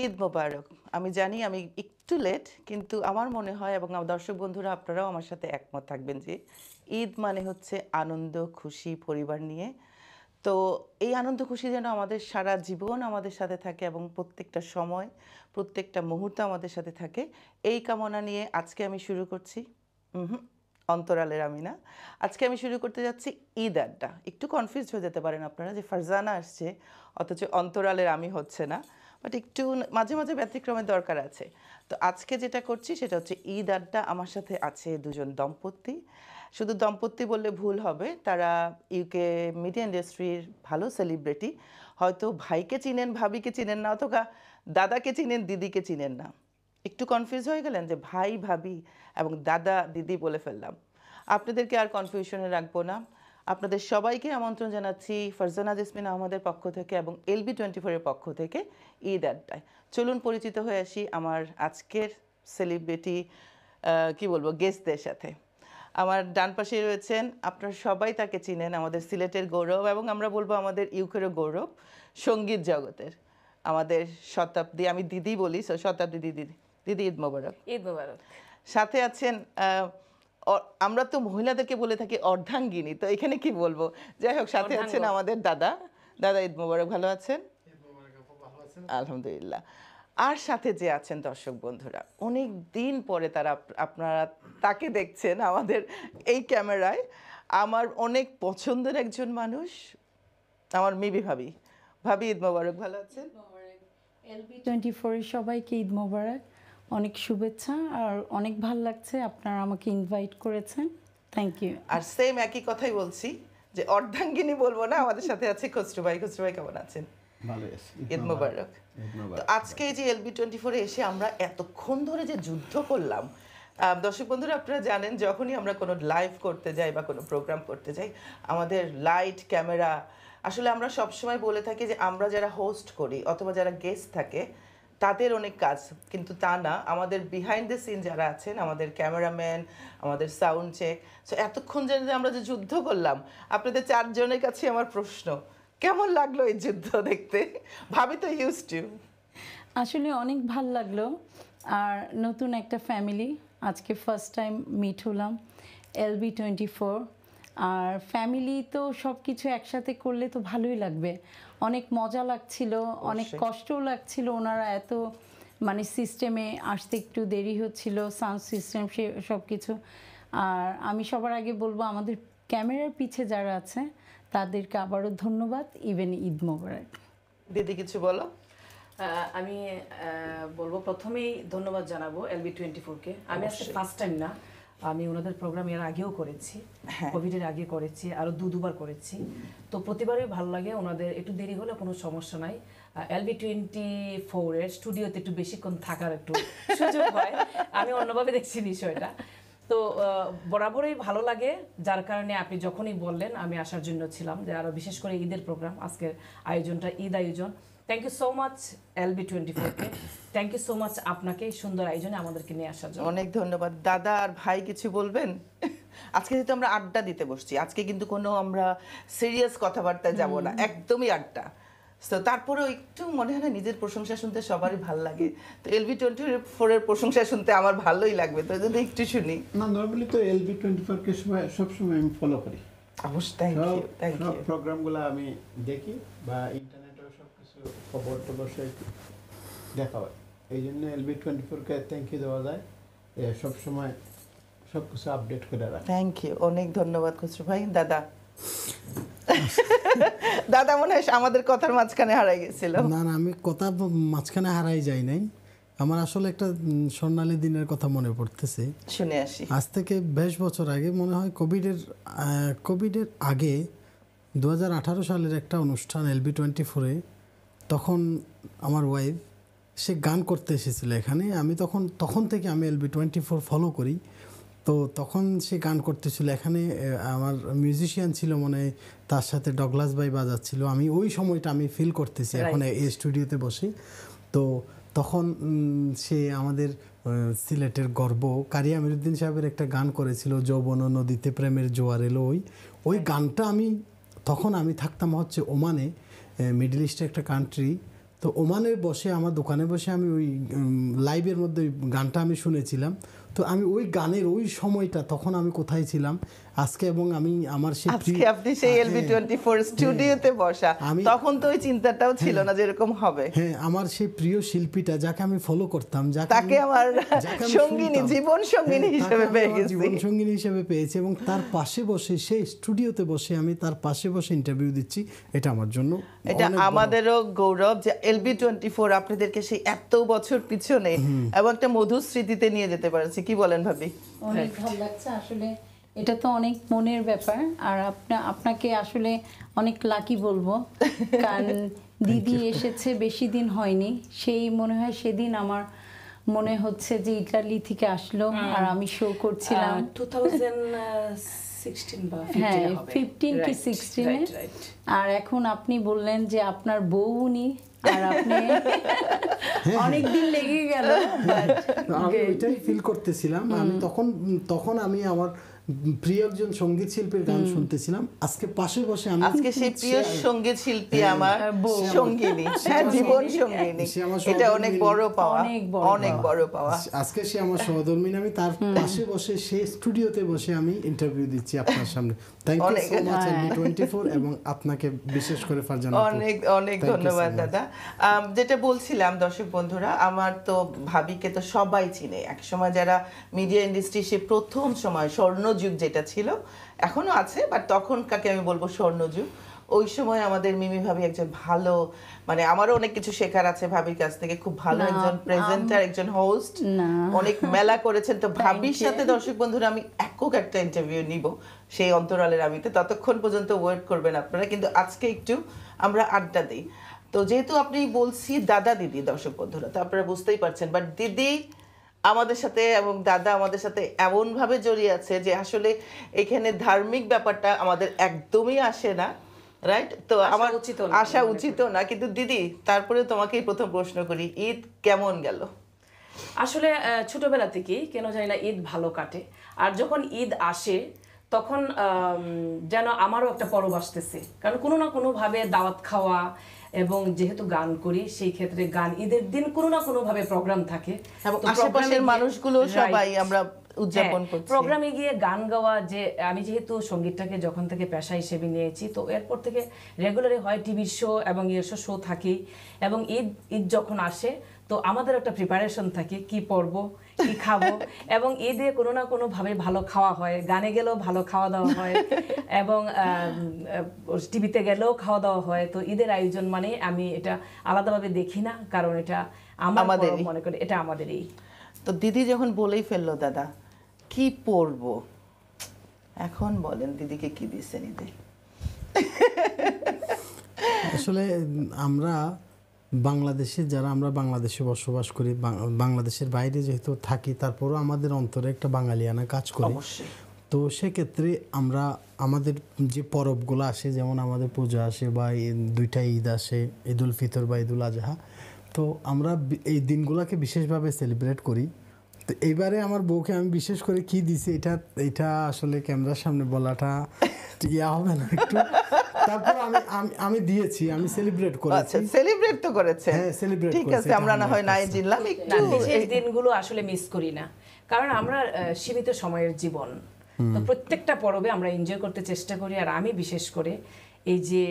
ঈদ মোবারক। আমি জানি আমি একটু লেট, কিন্তু আমার মনে হয় এবং আমার দর্শক বন্ধুরা আপনারাও আমার সাথে একমত থাকবেন যে ঈদ মানে হচ্ছে আনন্দ, খুশি, পরিবার নিয়ে। তো এই আনন্দ খুশি যেন আমাদের সারা জীবন আমাদের সাথে থাকে এবং প্রত্যেকটা সময়, প্রত্যেকটা মুহূর্ত আমাদের সাথে থাকে। এই কামনা নিয়ে আজকে আমি শুরু করছি। উহুম, অন্তরালের আমি না। আজকে আমি শুরু করতে যাচ্ছি ঈদ আড্ডা। একটু কনফিউজড হয়ে যেতে পারেন আপনারা যে ফারজানা আসছে অথচ অন্তরালের আমি হচ্ছে না। বাট একটু মাঝে মাঝে ব্যতিক্রমের দরকার আছে। তো আজকে যেটা করছি সেটা হচ্ছে ঈদ আড্ডা। আমার সাথে আছে দুজন দম্পতি। শুধু দম্পতি বললে ভুল হবে, তারা ইউকে মিডিয়া ইন্ডাস্ট্রির ভালো সেলিব্রিটি। হয়তো ভাইকে চিনেন, ভাবিকে চিনেন না, অথবা দাদাকে চিনেন, দিদিকে চিনেন না। একটু কনফিউজ হয়ে গেলেন যে ভাই, ভাবি এবং দাদা, দিদি বলে ফেললাম। আপনাদেরকে আর কনফিউশনে রাখবো না। আপনাদের সবাইকে আমন্ত্রণ জানাচ্ছি ফারজানা জেসমিন আহমদের পক্ষ থেকে এবং LB24 এর পক্ষ থেকে ঈদ আড্ডায়। চলুন পরিচিত হয়ে আসি আমার আজকের সেলিব্রিটি কি বলবো গেস্টদের সাথে। আমার ডান পাশে রয়েছেন, আপনারা সবাই তাকে চিনেন, আমাদের সিলেটের গৌরব এবং আমরা বলবো আমাদের ইউকেরও গৌরব, সঙ্গীত জগতের আমাদের শতাব্দী, আমি দিদি বলি, শতাব্দী দিদি। দিদি ঈদ মোবারক। ঈদ মোবারক। সাথে আছেন আমরা তো মহিলাদেরকে বলে থাকি অর্ধাঙ্গিনী, তো এখানে কি বলবো, যাই হোক সাথে আছেন আমাদের দাদা। দাদা ঈদ মোবারক, ভালো আছেন? আলহামদুলিল্লাহ। আর সাথে যে আছেন দর্শক বন্ধুরা, অনেক দিন পরে তারা আপনারা তাকে দেখছেন আমাদের এই ক্যামেরায়। আমার অনেক পছন্দের একজন মানুষ, আমার মিবি ভাবি। ভাবি ঈদ মোবারক, ভালো আছেন? LB24 এর সবাইকে ঈদ মোবারক, অনেক শুভেচ্ছা। আর অনেক ভালো লাগছে আপনারা আমাকে ইনভাইট করেছেন, থ্যাংক ইউ। আর সেম একই কথাই বলছি যে অর্ধাঙ্গিনী বলবো না, আমাদের সাথে আছে খসরু ভাই। খসরু ভাই কেমন আছেন? ভালো আছি। ঈদ মোবারক। তো আজকে এই যে LB24 এ এসে আমরা এতক্ষণ ধরে যে যুদ্ধ করলাম, দর্শক বন্ধুরা আপনারা জানেন যখনই আমরা কোনো লাইভ করতে যাই বা কোনো প্রোগ্রাম করতে যাই, আমাদের লাইট, ক্যামেরা, আসলে আমরা সবসময় বলে থাকি যে আমরা যারা হোস্ট করি অথবা যারা গেস্ট থাকে তাদের অনেক কাজ, কিন্তু তা না, আমাদের বিহাইন্ড দ্য সিন যারা আছেন, আমাদের ক্যামেরাম্যান, আমাদের সাউন্ড চেক। সো এতক্ষণ যে আমরা যে যুদ্ধ করলাম, আপনাদের চারজনের কাছে আমার প্রশ্ন, কেমন লাগলো এই যুদ্ধ দেখতে? ভাবি তো ইউজ টু। আসলে অনেক ভাল লাগলো। আর নতুন একটা ফ্যামিলি, আজকে ফার্স্ট টাইম মিট হলাম, LB24। আর ফ্যামিলি তো সব কিছু একসাথে করলে তো ভালোই লাগবে। অনেক মজা লাগছিল, অনেক কষ্টও লাগছিল, ওনারা এত মানে সিস্টেমে আসতে একটু দেরি হচ্ছিল, সাউন্ড সিস্টেম সব কিছু। আর আমি সবার আগে বলবো আমাদের ক্যামেরার পিছে যারা আছে তাদেরকে আবারও ধন্যবাদ, ইভেন ঈদ মোবারক। দিদি কিছু বলো। আমি বলবো প্রথমেই ধন্যবাদ জানাবো LB24-কে। আমি আজকে ফার্স্ট টাইম না, আমি ওনাদের প্রোগ্রাম এর আগেও করেছি, কোভিডের আগে করেছি, আরও দুবার করেছি। তো প্রতিবারই ভালো লাগে, ওনাদের একটু দেরি হলে কোনো সমস্যা নাই। LB24 এর স্টুডিওতে একটু বেশিক্ষণ থাকার একটু সুযোগ হয়, আমি অন্যভাবে দেখছি বিষয়টা। তো বরাবরই ভালো লাগে, যার কারণে আপনি যখনই বললেন আমি আসার জন্য ছিলাম, যে আরও বিশেষ করে ঈদের প্রোগ্রাম, আজকের আয়োজনটা ঈদ আয়োজন। থ্যাংক ইউ সো মাচ LB24-কে, থ্যাংক ইউ সো মাচ আপনাকে এই সুন্দর আয়োজনে আমাদেরকে নিয়ে আসার জন্য। অনেক ধন্যবাদ। দাদা আর ভাই কিছু বলবেন? আজকে যেহেতু আমরা আড্ডা দিতে বসছি, আজকে কিন্তু কোনো আমরা সিরিয়াস কথাবার্তায় যাব না, একদমই আড্ডা। তো তারপরেও একটু মনে হয় না নিজের প্রশংসা শুনতে সবারই ভালো লাগে, তো LB24 এর প্রশংসা শুনতে আমার ভালোই লাগবে, তো যদি একটু শুনি। না, নরমালি তো LB24-কে সবসময় আমি ফলো করি। অবশ্যই, থ্যাংক ইউ। সব প্রোগ্রামগুলো আমি দেখি বা ইন্টারনেটেও সব কিছু খবর টবর দেখা হয়, এই জন্য LB24-কে থ্যাংক ইউ দেওয়া যায়, সবসময় সব কিছু আপডেট করে রাখে। থ্যাংক ইউ, অনেক ধন্যবাদ খসরু ভাই। দাদা দাদা মনে হয় আমাদের কথার মাঝখানে হারাই গেছিল। না না, আমি কথা মাঝখানে হারাই যাই নাই। আমার আসলে একটা স্বর্ণালী দিনের কথা মনে পড়তেছে, শুনে আসি। আজ থেকে বেশ বছর আগে, মনে হয় কোভিডের আগে 2018 সালের একটা অনুষ্ঠান LB24-এ। তখন আমার ওয়াইফ সে গান করতে এসেছিল এখানে। আমি তখন থেকে আমি LB24 ফলো করি। তো তখন সে গান করতেছিল এখানে, আমার মিউজিশিয়ান ছিল মনে হয়, তার সাথে ডগলাস ভাই বাজাচ্ছিল। আমি ওই সময়টা আমি ফিল করতেছি এখন এই স্টুডিওতে বসে। তো তখন সে আমাদের সিলেটের গর্ব কারি আমিরুদ্দিন সাহেবের একটা গান করেছিল, যৌবন নদীতে প্রেমের জোয়ার এলো। ওই গানটা তখন আমি থাকতাম হচ্ছে ওমানে, মিডল ইস্টের একটা কান্ট্রি। তো তো ওমানে বসে আমার দোকানে বসে আমি ওই লাইভের মধ্যে ওই গানটা আমি শুনেছিলাম। তো আমি ওই গানের ওই সময়টা তখন আমি কোথায় ছিলাম আজকে, এবং আমি আমার সেই আজকে আপনি সেই LB24 স্টুডিওতে বসা, তখন তো ওই চিন্তাটাও ছিল না যে এরকম হবে। হ্যাঁ, আমার সেই প্রিয় শিল্পীটা যাকে আমি ফলো করতাম, তাকে আমার সঙ্গিনী, জীবন সঙ্গিনী হিসেবে পেয়ে গেছি, জীবন সঙ্গিনী হিসেবে পেয়েছি, এবং তার পাশে বসে সেই স্টুডিওতে বসে আমি তার পাশে বসে ইন্টারভিউ দিচ্ছি, এটা আমার জন্য এটা আমাদেরও গৌরব যে LB24 আপনাদেরকে সেই এত বছর পিছনে এবং একটা মধুর স্মৃতিতে নিয়ে যেতে পারছে। কি বলেন ভাবি? অনেক ভালো লাগছে আসলে, এটা তো অনেক মনের ব্যাপার। আর আপনাকে আসলে অনেক লাকি বলবো, কারণ দিদি এসেছে বেশি দিন হয়নি, সেই মনে হয় সেদিন আমার মনে হচ্ছে যে ইটালি থেকে আসলো আর আমি শো করছিলাম 2016 বা 15 হ্যাঁ হবে। 15 কি 16 আর এখন আপনি বললেন যে আপনার বউ উনি, আর আপনি অনেক দিন লেগে গেল। আমি এটাই ফিল করতেছিলাম। আমি তখন আমি আমার প্রিয় একজন সঙ্গীত শিল্পীর গান শুনতেছিলাম, আজকে পাশে বসে আমি আজকে সেই প্রিয় সঙ্গীত শিল্পী আমার সঙ্গিনী, জীবন সঙ্গিনী, এটা অনেক বড় পাওয়া, অনেক বড় পাওয়া। আজকে সে আমার সহধর্মিনী, আমি তার পাশে বসে সেই স্টুডিওতে বসে আমি ইন্টারভিউ দিচ্ছি আপনার সামনে। Thank you so much LB24 এবং আপনাকে বিশেষ করে ফারজানা, অনেক অনেক ধন্যবাদ দাদা। যেটা বলছিলাম দর্শক বন্ধুরা, আমার তো ভাবিকে তো সবাই চিনে, একসময় যারা মিডিয়া ইন্ডাস্ট্রি সে প্রথম সময় স্বর্ণযুগ যেটা ছিল, এখনো আছে, বাট তখন কাকে আমি বলবো স্বর্ণযুগ। ওই সময় আমাদের মিমি ভাবি একজন ভালো, মানে আমারও অনেক কিছু শেখার আছে ভাবির কাছ থেকে, খুব ভালো একজন প্রেজেন্টার, একজন হোস্ট, অনেক মেলা করেছেন। তো ভাবির সাথে দর্শক বন্ধুরা আমি একক একটা ইন্টারভিউ নিব সেই অন্তরালের আমিতে, ততক্ষণ পর্যন্ত ওয়েট করবেন আপনারা, কিন্তু আজকে একটু আমরা আড্ডা দিই। তো যেহেতু আপনি বলছি দাদা দিদি দর্শক বন্ধুরা, তো আপনারা বুঝতেই পারছেন, বাট দিদি আমাদের সাথে এবং দাদা আমাদের সাথে এমনভাবে জড়িয়ে আছে যে আসলে এখানে ধার্মিক ব্যাপারটা আমাদের একদমই আসে না, রাইট? তো আমার আসা উচিত না, কিন্তু দিদি তারপরে তোমাকেই প্রথম প্রশ্ন করি, ঈদ কেমন গেল? আসলে ছোটবেলা থেকেই কেন জানি না ঈদ ভালো কাটে, আর যখন ঈদ আসে তখন যেন আমারও একটা পরব আসতেছে, কারণ কোনো না কোনো ভাবে দাওয়াত খাওয়া, এবং যেহেতু গান করি সেই ক্ষেত্রে গান ঈদের দিন কোনো না কোনো ভাবে প্রোগ্রাম থাকে, এবং আশেপাশের মানুষগুলো সবাই আমরা উদযাপন করছি প্রোগ্রামে গিয়ে গান গাওয়া। যে আমি যেহেতু সঙ্গীতটাকে যখন থেকে পেশা হিসেবে নিয়েছি, তো এরপর থেকে রেগুলারই হয় টিভি শো এবং ইয়ের শো থাকেই, এবং ঈদ যখন আসে তো আমাদের একটা প্রিপারেশন থাকে, কি পরবো, কি খাবো, এবং ঈদে কোনো না কোনো ভাবে ভালো খাওয়া হয়, গানে গেলেও ভালো খাওয়া দাওয়া হয়, এবং টিভিতে গেলেও খাওয়া দাওয়া হয়। তো ঈদের আয়োজন মানে আমি এটা আলাদাভাবে দেখি না, কারণ এটা আমাদের মনে করি এটা আমাদেরই। তো দিদি যখন বলেই ফেললো দাদা কি পরবো, এখন বলেন দিদিকে কি দিচ্ছেন ঈদে? আসলে আমরা বাংলাদেশে যারা আমরা বাংলাদেশে বসবাস করি, বাংলাদেশের বাইরে যেহেতু থাকি, তারপরও আমাদের অন্তরে একটা বাঙালিয়ানা কাজ করি। তো সেক্ষেত্রে আমরা আমাদের যে পরবগুলো আসে, যেমন আমাদের পূজা আসে বা দুইটা ঈদ আসে, ঈদুল ফিতর বা ঈদুল আজহা, তো আমরা এই দিনগুলোকে বিশেষভাবে সেলিব্রেট করি। তো এইবারে আমার বউকে আমি বিশেষ করে কি দিছি এটা আসলে ক্যামেরার সামনে বলাটা ইয়া হবে না একটু, তারপর আমি দিয়েছি, আমি সেলিব্রেট করেছি। আচ্ছা, সেলিব্রেট তো করেছে, হ্যাঁ সেলিব্রেট ঠিক আছে, আমরা না হয় নাই জিনলাম একটু। বিশেষ দিনগুলো আসলে মিস করি না, কারণ আমরা সীমিত সময়ের জীবন, তো প্রত্যেকটা পর্বে আমরা এনজয় করতে চেষ্টা করি। আর আমি বিশেষ করে এই যে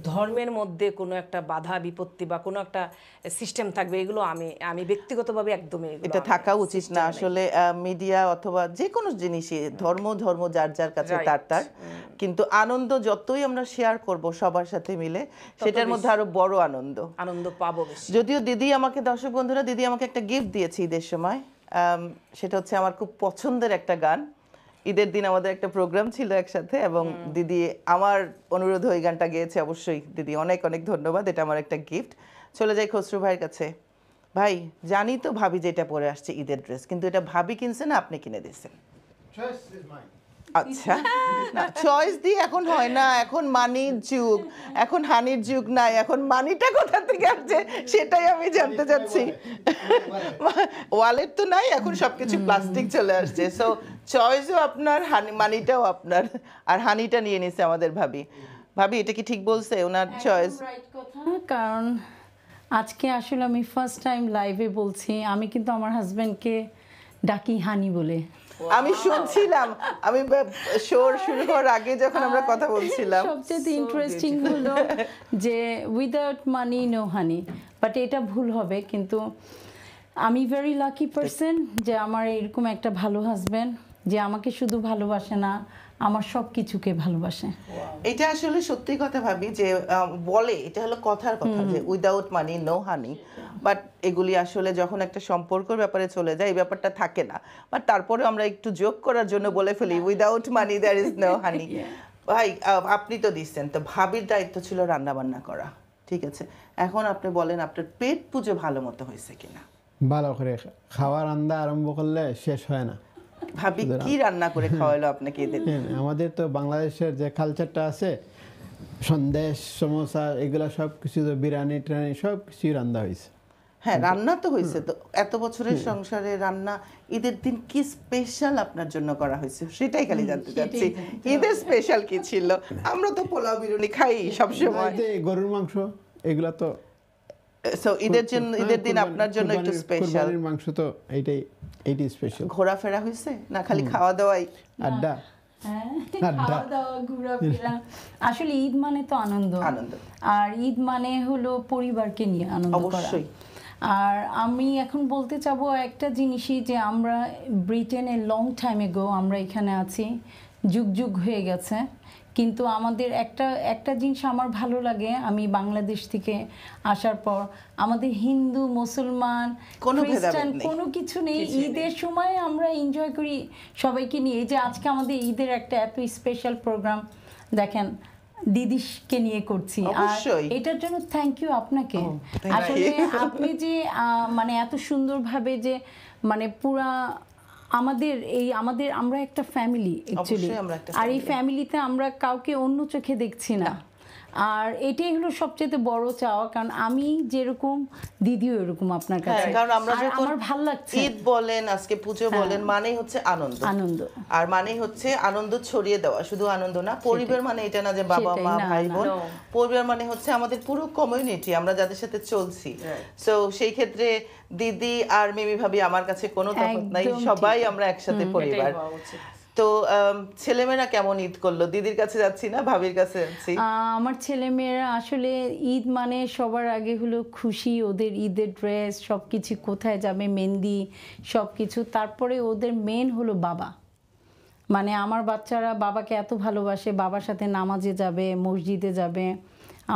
ধর্মের মধ্যে কোনো একটা বাধা বিপত্তি বা কোনো একটা সিস্টেম থাকবে, এগুলো আমি ব্যক্তিগতভাবে একদমই এটা থাকা উচিত না আসলে। মিডিয়া অথবা যে কোনো জিনিসই ধর্ম যার যার কাছে তার, কিন্তু আনন্দ যতই আমরা শেয়ার করব সবার সাথে মিলে, সেটার মধ্যে আরো বড় আনন্দ পাবো বেশি। যদিও দিদি আমাকে, দর্শক বন্ধুরা, দিদি আমাকে একটা গিফট দিয়েছে ঈদের সময়, সেটা হচ্ছে আমার খুব পছন্দের একটা গান। ঈদের দিন আমাদের একটা প্রোগ্রাম ছিল একসাথে, এবং দিদি আমার অনুরোধ ওই গানটা গেয়েছে। অবশ্যই দিদি অনেক অনেক ধন্যবাদ, এটা আমার একটা গিফট। চলে যাই খসরু ভাইয়ের কাছে। ভাই, জানি তো ভাবি যেটা পরে আসছে ঈদের ড্রেস, কিন্তু এটা ভাবি কিনছে না আপনি কিনে দিয়েছেন? আচ্ছা, না চয়েস দিয়ে এখন হয় না, এখন মানির যুগ, এখন হানির যুগ নাই, এখন মানিটা কোথা থেকে আসছে সেটাই আমি জানতে চাচ্ছি। ওয়ালেট তো নাই, এখন সবকিছু প্লাস্টিক চলে আসছে। সো চয়েসও আপনার, মানিটাও আপনার, আর হানিটা নিয়ে নিছে আমাদের ভাবি। ভাবি এটা কি ঠিক বলছে ওনার চয়েস? কারণ আজকে আসলে আমি ফার্স্ট টাইম লাইভে বলছি, আমি কিন্তু আমার হাজবেন্ডকে ডাকি হানি বলে। আমি শুনছিলাম, আমি শো শুরু হওয়ার আগে যখন আমরা কথা বলছিলাম, সবচেয়ে ইন্টারেস্টিং হলো যে without money no honey, but এটা ভুল হবে, কিন্তু আমি ভেরি লাকি পারসন যে আমার এরকম একটা ভালো হাজবেন্ড যে আমাকে শুধু ভালোবাসে না, আমার সব কিছুকে ভালোবাসে। এটা আসলে সত্যি কথা ভাবি যে বলে এটা হলো কথার কথা যে without money no honey, but এগুলি আসলে যখন একটা সম্পর্কের ব্যাপারে চলে যায় এই ব্যাপারটা থাকে না, বাট তারপরে আমরা একটু যোগ করার জন্য বলে ফেলি without money there is no honey. ভাই আপনি তো দিচ্ছেন, তো ভাবির দায়িত্ব ছিল রান্না বান্না করা, ঠিক আছে, এখন আপনি বলেন আপনার পেট পুজো ভালো মতো হয়েছে কিনা? ভালো করে খাওয়া রান্না আরম্ভ করলে শেষ হয় না। ভাবি কি রান্না করে খাওয়ালো আপনাকে এদের? আমাদের তো বাংলাদেশের যে কালচারটা আছে, সন্দেশ, সমোসা, এগুলা সব কিছু, বিরিয়ানি টিরানি সব কিছুই রান্না হয়েছে। হ্যাঁ, রান্না তো হয়েছে। তো এত বছরের সংসারে রান্না ঈদের দিন কি স্পেশাল আপনার জন্য করা হয়েছে সেটাই খালি জানতে চাচ্ছি। ঈদের স্পেশাল কি ছিল? আমরা তো পোলাও বিরিয়ানি খাই সবসময়, গরুর মাংস এগুলা তো। সো ঈদের জন্য, ঈদের দিন আপনার জন্য একটু স্পেশাল। কুরবানির মাংস তো এইটাই স্পেশাল। ঘোরাফেরা হয়েছে না খালি খাওয়া দাওয়াই? আড্ডা। খাওয়া দাওয়া, ঘোরাফেরা। আসলে ঈদ মানে তো আনন্দ, আর ঈদ মানে হলো পরিবারকে নিয়ে আনন্দ করা। অবশ্যই। আর আমি এখন বলতে চাবো একটা জিনিসই, যে আমরা ব্রিটেনে লং টাইম এগো আমরা এখানে আছি, যুগ যুগ হয়ে গেছে, কিন্তু আমাদের একটা জিনিস আমার ভালো লাগে, আমি বাংলাদেশ থেকে আসার পর আমাদের হিন্দু, মুসলমান, খ্রিস্টান কোনো কিছু নেই। ঈদের সময় আমরা এনজয় করি সবাইকে নিয়ে। এই যে আজকে আমাদের ঈদের একটা এত স্পেশাল প্রোগ্রাম দেখেন দিদিকে নিয়ে করছি, আর এটার জন্য থ্যাংক ইউ আপনাকে। আসলে আপনি যে মানে এত সুন্দরভাবে যে মানে পুরা আমরা একটা ফ্যামিলি অ্যাকচুয়ালি, আর এই ফ্যামিলিতে আমরা কাউকে অন্য চোখে দেখছি না, আর এটাই হলো সবচেয়ে বড় চাওয়া। কারণ আমি যেরকম, দিদিও এরকম আপনার কাছে, কারণ আমরা যখন আমার ভালো লাগছে ঈদ বলেন, আজকে পুজো বলেন, মানেই হচ্ছে আনন্দ, আনন্দ, আর মানেই হচ্ছে আনন্দ ছড়িয়ে দেওয়া। শুধু আনন্দ না, পরিবার মানে এটা না যে বাবা মা ভাই বোন, পরিবার মানে হচ্ছে আমাদের পুরো কমিউনিটি, আমরা যাদের সাথে চলছি। সো সেই ক্ষেত্রে দিদি আর মিমি ভাবি আমার কাছে কোনো তফাৎ নাই, সবাই আমরা একসাথে পরিবার। তো ছেলেমেয়েরা কেমন ঈদ করলো? দিদির কাছে যাচ্ছি না, ভাবির কাছে যাচ্ছি। আমার ছেলেমেয়েরা আসলে ঈদ মানে সবার আগে হলো খুশি, ওদের ঈদের ড্রেস সবকিছু, কোথায় যাবে, মেহেন্দি সবকিছু। তারপরে ওদের মেন হলো বাবা, মানে আমার বাচ্চারা বাবাকে এত ভালোবাসে, বাবার সাথে নামাজে যাবে, মসজিদে যাবে।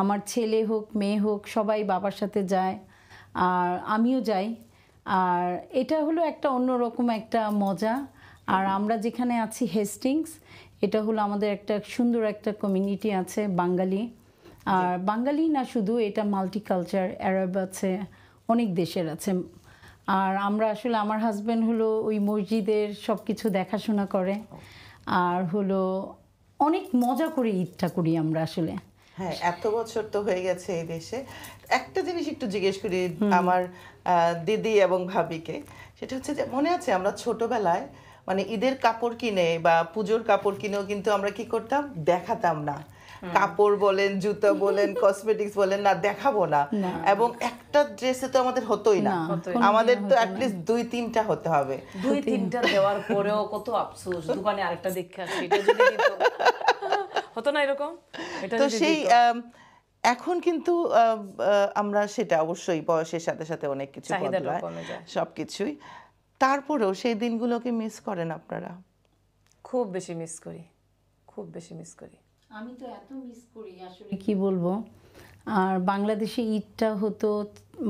আমার ছেলে হোক মেয়ে হোক সবাই বাবার সাথে যায়, আর আমিও যাই। আর এটা হলো একটা অন্যরকম একটা মজা। আর আমরা যেখানে আছি হেস্টিংস, এটা হলো আমাদের একটা সুন্দর একটা কমিউনিটি আছে বাঙালি, আর বাঙালি না শুধু, এটা মাল্টিকালচার, আরব আছে, অনেক দেশের আছে। আর আমরা আসলে, আমার হাজব্যান্ড হলো ওই মসজিদের সব কিছু দেখাশোনা করে, আর হলো অনেক মজা করে ঈদটা করি আমরা আসলে। হ্যাঁ, এত বছর তো হয়ে গেছে এই দেশে। একটা জিনিস একটু জিজ্ঞেস করি আমার দিদি এবং ভাবিকে, সেটা হচ্ছে যে মনে আছে আমরা ছোটবেলায় মানে ঈদের কাপড় কিনে বা পুজোর কাপড় কিনেও কিন্তু আমরা কি করতাম, দেখাতাম না। কাপড় বলেন, জুতো বলেন, কসমেটিক্স বলেন, না দেখাবো না। এবং একটা ড্রেসে তো আমাদের হতোই না, আমাদের তো অ্যাটলিস্ট 2-3টা হতে হবে। 2-3টা দেওয়ার পরেও কত আফসোস, দোকানে আরেকটা দেখে আসি, এটা যদি দিত, হতো না এরকম? তো সেই এখন কিন্তু আমরা সেটা অবশ্যই বয়সের সাথে সাথে অনেক কিছু বদলায়, সবকিছুই। তারপরেও সেই দিনগুলোকে মিস করেন আপনারা? খুব বেশি মিস করি, খুব বেশি মিস করি। আমি তো এত মিস করি আসলে কি বলবো। আর বাংলাদেশে ঈদটা হতো,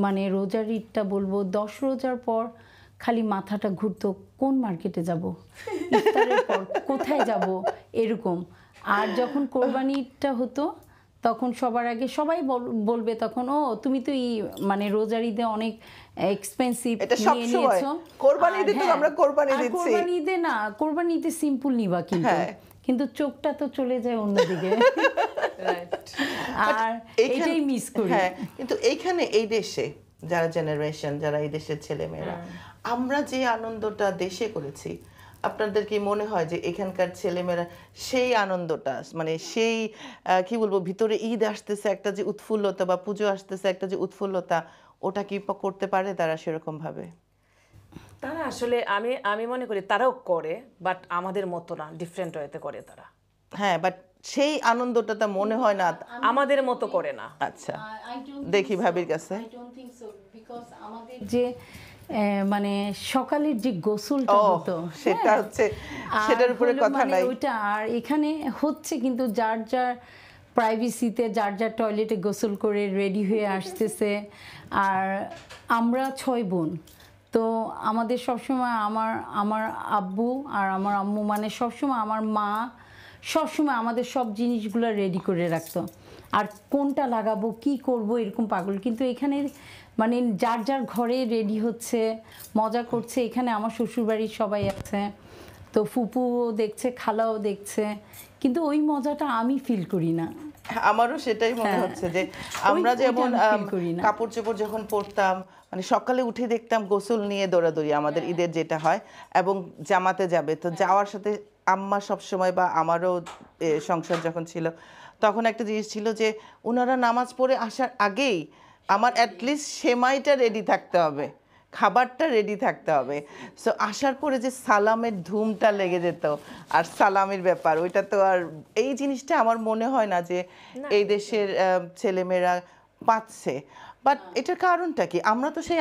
মানে রোজার ঈদটা বলবো, 10 রোজার পর খালি মাথাটা ঘুরতো, কোন মার্কেটে যাব, ইফতারের পর কোথায় যাব, এরকম। আর যখন কোরবানি ঈদটা হতো তখন সবার আগে সবাই বলবে তখন, ও তুমি তো মানে রোজার ঈদে অনেক এক্সপেন্সিভ নিয়ে নিয়েছো, কোরবানি ঈদে তো আমরা কোরবানি দিচ্ছি। কোরবানি ঈদে না, কোরবানি ঈদে সিম্পল নিবা, কিন্তু চোখটা তো চলে যায় অন্যদিকে। আর এটাই মিস করি। হ্যাঁ, কিন্তু এইখানে এই দেশে যারা জেনারেশন, যারা এই দেশের ছেলে মেয়েরা, আমরা যে আনন্দটা দেশে করেছি আপনাদের কি মনে হয় যে এখানকার ছেলেমেয়েরা সেই আনন্দটা, মানে সেই কি বলবো, ভিতরে ঈদ আসতেছে একটা যে উৎফুল্লতা, বা পুজো আসতেছে একটা যে উৎফুল্লতা, ওটা কি করতে পারে তারা সেরকম ভাবে? তারা আসলে আমি মনে করি তারাও করে, বাট আমাদের মতো না, ডিফারেন্ট ওয়েতে করে তারা। হ্যাঁ, বাট সেই আনন্দটা তো মনে হয় না আমাদের মতো করে না। আচ্ছা, দেখি ভাবির কাছে। যে মানে সকালের যে গোসলটা হতো, সেটা হচ্ছে, সেটার উপরে কথা নাই ওইটা। আর এখানে হচ্ছে কিন্তু যার যার প্রাইভেসিতে যার যার টয়লেটে গোসল করে রেডি হয়ে আসতেছে। আর আমরা 6 বোন, তো আমাদের সবসময় আমার আব্বু আর আমার আম্মু, মানে সবসময় আমার মা সবসময় আমাদের সব জিনিসগুলো রেডি করে রাখতো। আর কোনটা লাগাবো কি করব এরকম পাগল। কিন্তু এখানে মানে যার যার ঘরে রেডি হচ্ছে, মজা করছে। এখানে আমার শ্বশুরবাড়ির সবাই আছে, তো ফুপুও দেখছে, খালাও দেখছে, কিন্তু ওই মজাটা আমি ফিল করি না। আমারও সেটাই মনে হচ্ছে যে আমরা যেমন কাপড় চোপড় যখন পরতাম, মানে সকালে উঠে দেখতাম গোসল নিয়ে দৌড়াদৌড়ি, আমাদের ঈদের যেটা হয়, এবং জামাতে যাবে, তো যাওয়ার সাথে আম্মা সবসময়, বা আমারও সংসার যখন ছিল তখন একটা জিনিস ছিল যে ওনারা নামাজ পড়ে আসার আগেই আমার অ্যাটলিস্ট সেমাইটা রেডি থাকতে হবে, খাবারটা রেডি থাকতে হবে। সো আসার পরে যে সালামের ধুমটা লেগে যেত, আর সালামের ব্যাপার, ওইটা তো আর এই জিনিসটা আমার মনে হয় না যে এই দেশের ছেলেমেয়েরা পাচ্ছে। বাট এটার কারণটা কি? আমরা তো সেই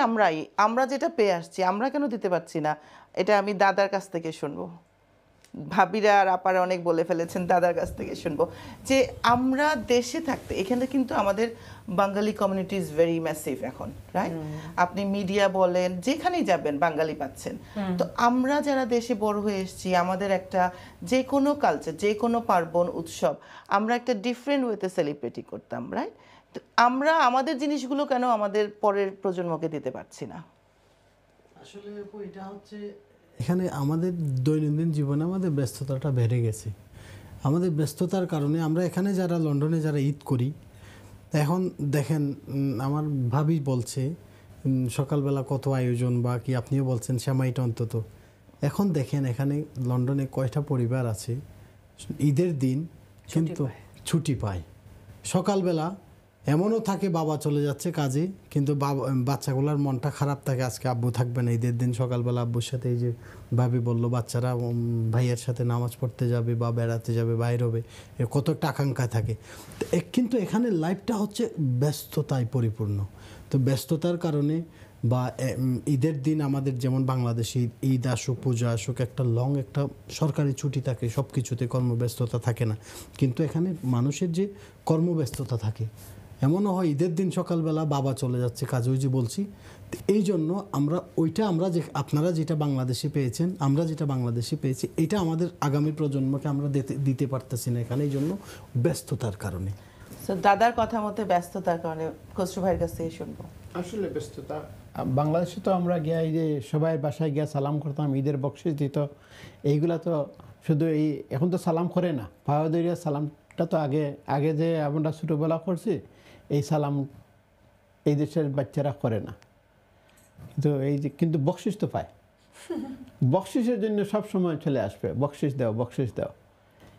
আমরা যেটা পেয়ে আসছি, আমরা কেন দিতে পারছি না? এটা আমি দাদার কাছ থেকে শুনবো। ভাবিরা আর আপারা অনেক বলে ফেলেছেন, দাদার কাছ থেকে শুনবো যে আমরা দেশে থাকতে, এখানে কিন্তু আমাদের বাঙালি কমিউনিটি ইজ ভেরি ম্যাসিভ এখন, রাইট? আপনি মিডিয়া বলেন, যেখানেই যাবেন বাঙালি পাচ্ছেন। তো আমরা যারা দেশে বড় হয়ে এসেছি, আমাদের একটা যে কোনো কালচার, যে কোনো পার্বণ উৎসব আমরা একটা ডিফারেন্ট ওয়েতে সেলিব্রেটই করতাম, রাইট? তো আমরা আমাদের জিনিসগুলো কেন আমাদের পরের প্রজন্মকে দিতে পারছি না? আসলে এটা হচ্ছে, এখানে আমাদের দৈনন্দিন জীবনে আমাদের ব্যস্ততাটা বেড়ে গেছে। আমাদের ব্যস্ততার কারণে আমরা এখানে যারা লন্ডনে যারা ঈদ করি, এখন দেখেন আমার ভাবি বলছে সকালবেলা কত আয়োজন, বা কি আপনিও বলছেন সেমাইটা অন্তত। এখন দেখেন এখানে লন্ডনে কয়টা পরিবার আছে ঈদের দিন কিন্তু ছুটি পায়। সকালবেলা এমনও থাকে বাবা চলে যাচ্ছে কাজে, কিন্তু বাচ্চাগুলোর মনটা খারাপ থাকে, আজকে আব্বু থাকবে না ঈদের দিন। সকালবেলা আব্বুর সাথে, এই যে ভাবি বললো, বাচ্চারা ভাইয়ের সাথে নামাজ পড়তে যাবে বা বেড়াতে যাবে, বাইর হবে, কত একটা আকাঙ্ক্ষা থাকে। কিন্তু এখানে লাইফটা হচ্ছে ব্যস্ততায় পরিপূর্ণ। তো ব্যস্ততার কারণে, বা ঈদের দিন আমাদের যেমন বাংলাদেশে ঈদ আসুক, পূজা আসুক, একটা লং একটা সরকারি ছুটি থাকে, সব কিছুতে কর্মব্যস্ততা থাকে না। কিন্তু এখানে মানুষের যে কর্মব্যস্ততা থাকে, এমনও হয় ঈদের দিন সকালবেলা বাবা চলে যাচ্ছে কাজে, ওই যে বলছি। এই জন্য আমরা যে আপনারা যেটা বাংলাদেশে পেয়েছেন, আমরা যেটা বাংলাদেশে পেয়েছি, এটা আমাদের আগামী প্রজন্মকে আমরা দিতে পারতেছি না এখানে, এই জন্য ব্যস্ততার কারণে। সো দাদার কথা মতে ব্যস্ততার কারণে খসরু ভাইয়ের কাছ থেকে শুনবো। আসলে ব্যস্ততা, বাংলাদেশে তো আমরা গিয়ে এই যে সবাই বাসায় গিয়ে সালাম করতাম, ঈদের বকশিস দিত, এইগুলা তো শুধু এখন তো সালাম করে না, পাওয়া সালামটা তো আগে যে আমরা ছোটোবেলা করছি, এই সালাম এই দেশের বাচ্চারা করে না। কিন্তু বকশিস তো পায়, বকশিসের জন্য সব সময় চলে আসবে, বকশিস দাও।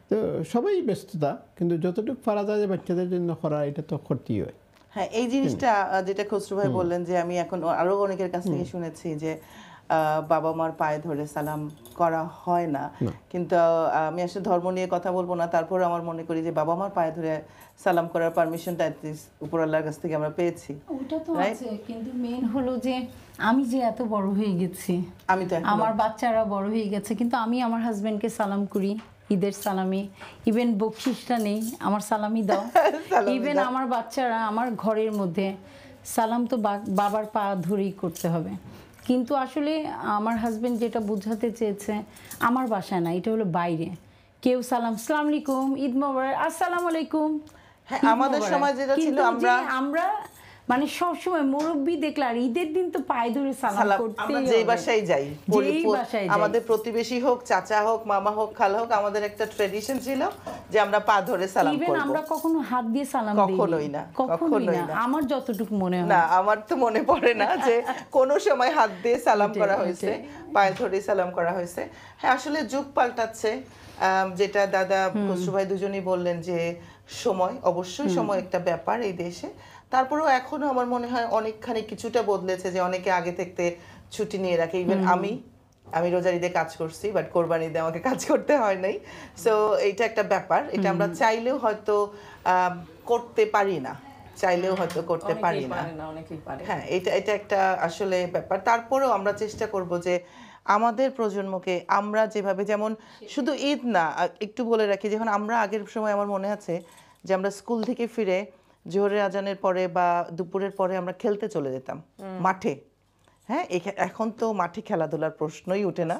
তো সবাই ব্যস্ততা, কিন্তু যতটুকু পারা যায় বাচ্চাদের জন্য করা, এটা তো করতেই হয়। হ্যাঁ, এই জিনিসটা যেটা খসরু ভাই বললেন, যে আমি এখন আরো অনেকের কাছ থেকে শুনেছি যে বাবা মার পায়ে ধরে সালাম করা হয় না। কিন্তু আমি আসলে ধর্ম নিয়ে কথা বলবো না, তারপর আমার মনে করি যে বাবা মার পায়ে ধরে সালাম করার পারমিশনটা উপর আল্লাহর কাছ থেকে আমরা পেয়েছি। ওটা তো আছে, কিন্তু মেন হলো যে আমি যে এত বড় হয়ে গেছি, আমি তো আমার বাচ্চারা বড় হয়ে গেছে, কিন্তু আমি আমার হাজবেন্ডকে সালাম করি, ঈদের সালামি, ইভেন বকশিসটা নেই, আমার সালামি দাও। ইভেন আমার বাচ্চারা আমার ঘরের মধ্যে সালাম তো বাবার পা ধরেই করতে হবে। কিন্তু আসলে আমার হাজবেন্ড যেটা বোঝাতে চেয়েছে, আমার বাসায় না, এটা হলো বাইরে, কেউ সালাম, আসসালামু আলাইকুম, ঈদ মোবারক, আসসালামু আলাইকুম। হ্যাঁ, আমাদের সময় যেটা ছিল, আমরা মানে সবসময় মুরব্বি দেখলে, আর ঈদের দিন তো পায়ে ধরে সালাম করতেই আমরা হবে। যেই বাসায় যাই, যেই বাসায় যাই। আমাদের প্রতিবেশী হোক, চাচা হোক, মামা হোক, খালা হোক, আমাদের একটা ট্রেডিশন ছিল যে আমরা পা ধরে সালাম ইভেন করব। আমরা কখনো হাত দিয়ে সালাম দিইনি। কখনোই না, কখনোই না, আমার যতটুকু মনে হয়। না, আমার তো মনে পড়ে না যে কোনো সময় হাত দিয়ে সালাম করা হয়েছে, পায়ে ধরে সালাম করা হয়েছে। হ্যাঁ, আসলে যুগ পাল্টাচ্ছে, যেটা দাদা খসরু ভাই দুজনেই বললেন যে সময়, অবশ্যই সময় একটা ব্যাপার এই দেশে। তারপরেও এখনো আমার মনে হয় অনেকখানি কিছুটা বদলেছে, যে অনেকে আগে থেকে ছুটি নিয়ে রাখে। ইভেন আমি রোজার ঈদে কাজ করছি, বাট কোরবানি ঈদে আমাকে কাজ করতে হয় নাই। সো এইটা একটা ব্যাপার, এটা আমরা চাইলেও হয়তো করতে পারি না, চাইলেও হয়তো করতে পারি না। হ্যাঁ, এটা একটা আসলে ব্যাপার। তারপরেও আমরা চেষ্টা করব যে আমাদের প্রজন্মকে আমরা যেভাবে, যেমন শুধু ঈদ না, একটু বলে রাখি, যখন আমরা আগের সময় আমার মনে আছে যে আমরা স্কুল থেকে ফিরে জোহরের আজানের পরে বা দুপুরের পরে আমরা খেলতে চলে যেতাম মাঠে। হ্যাঁ, এখন তো মাঠে খেলাধুলার প্রশ্নই ওঠে না,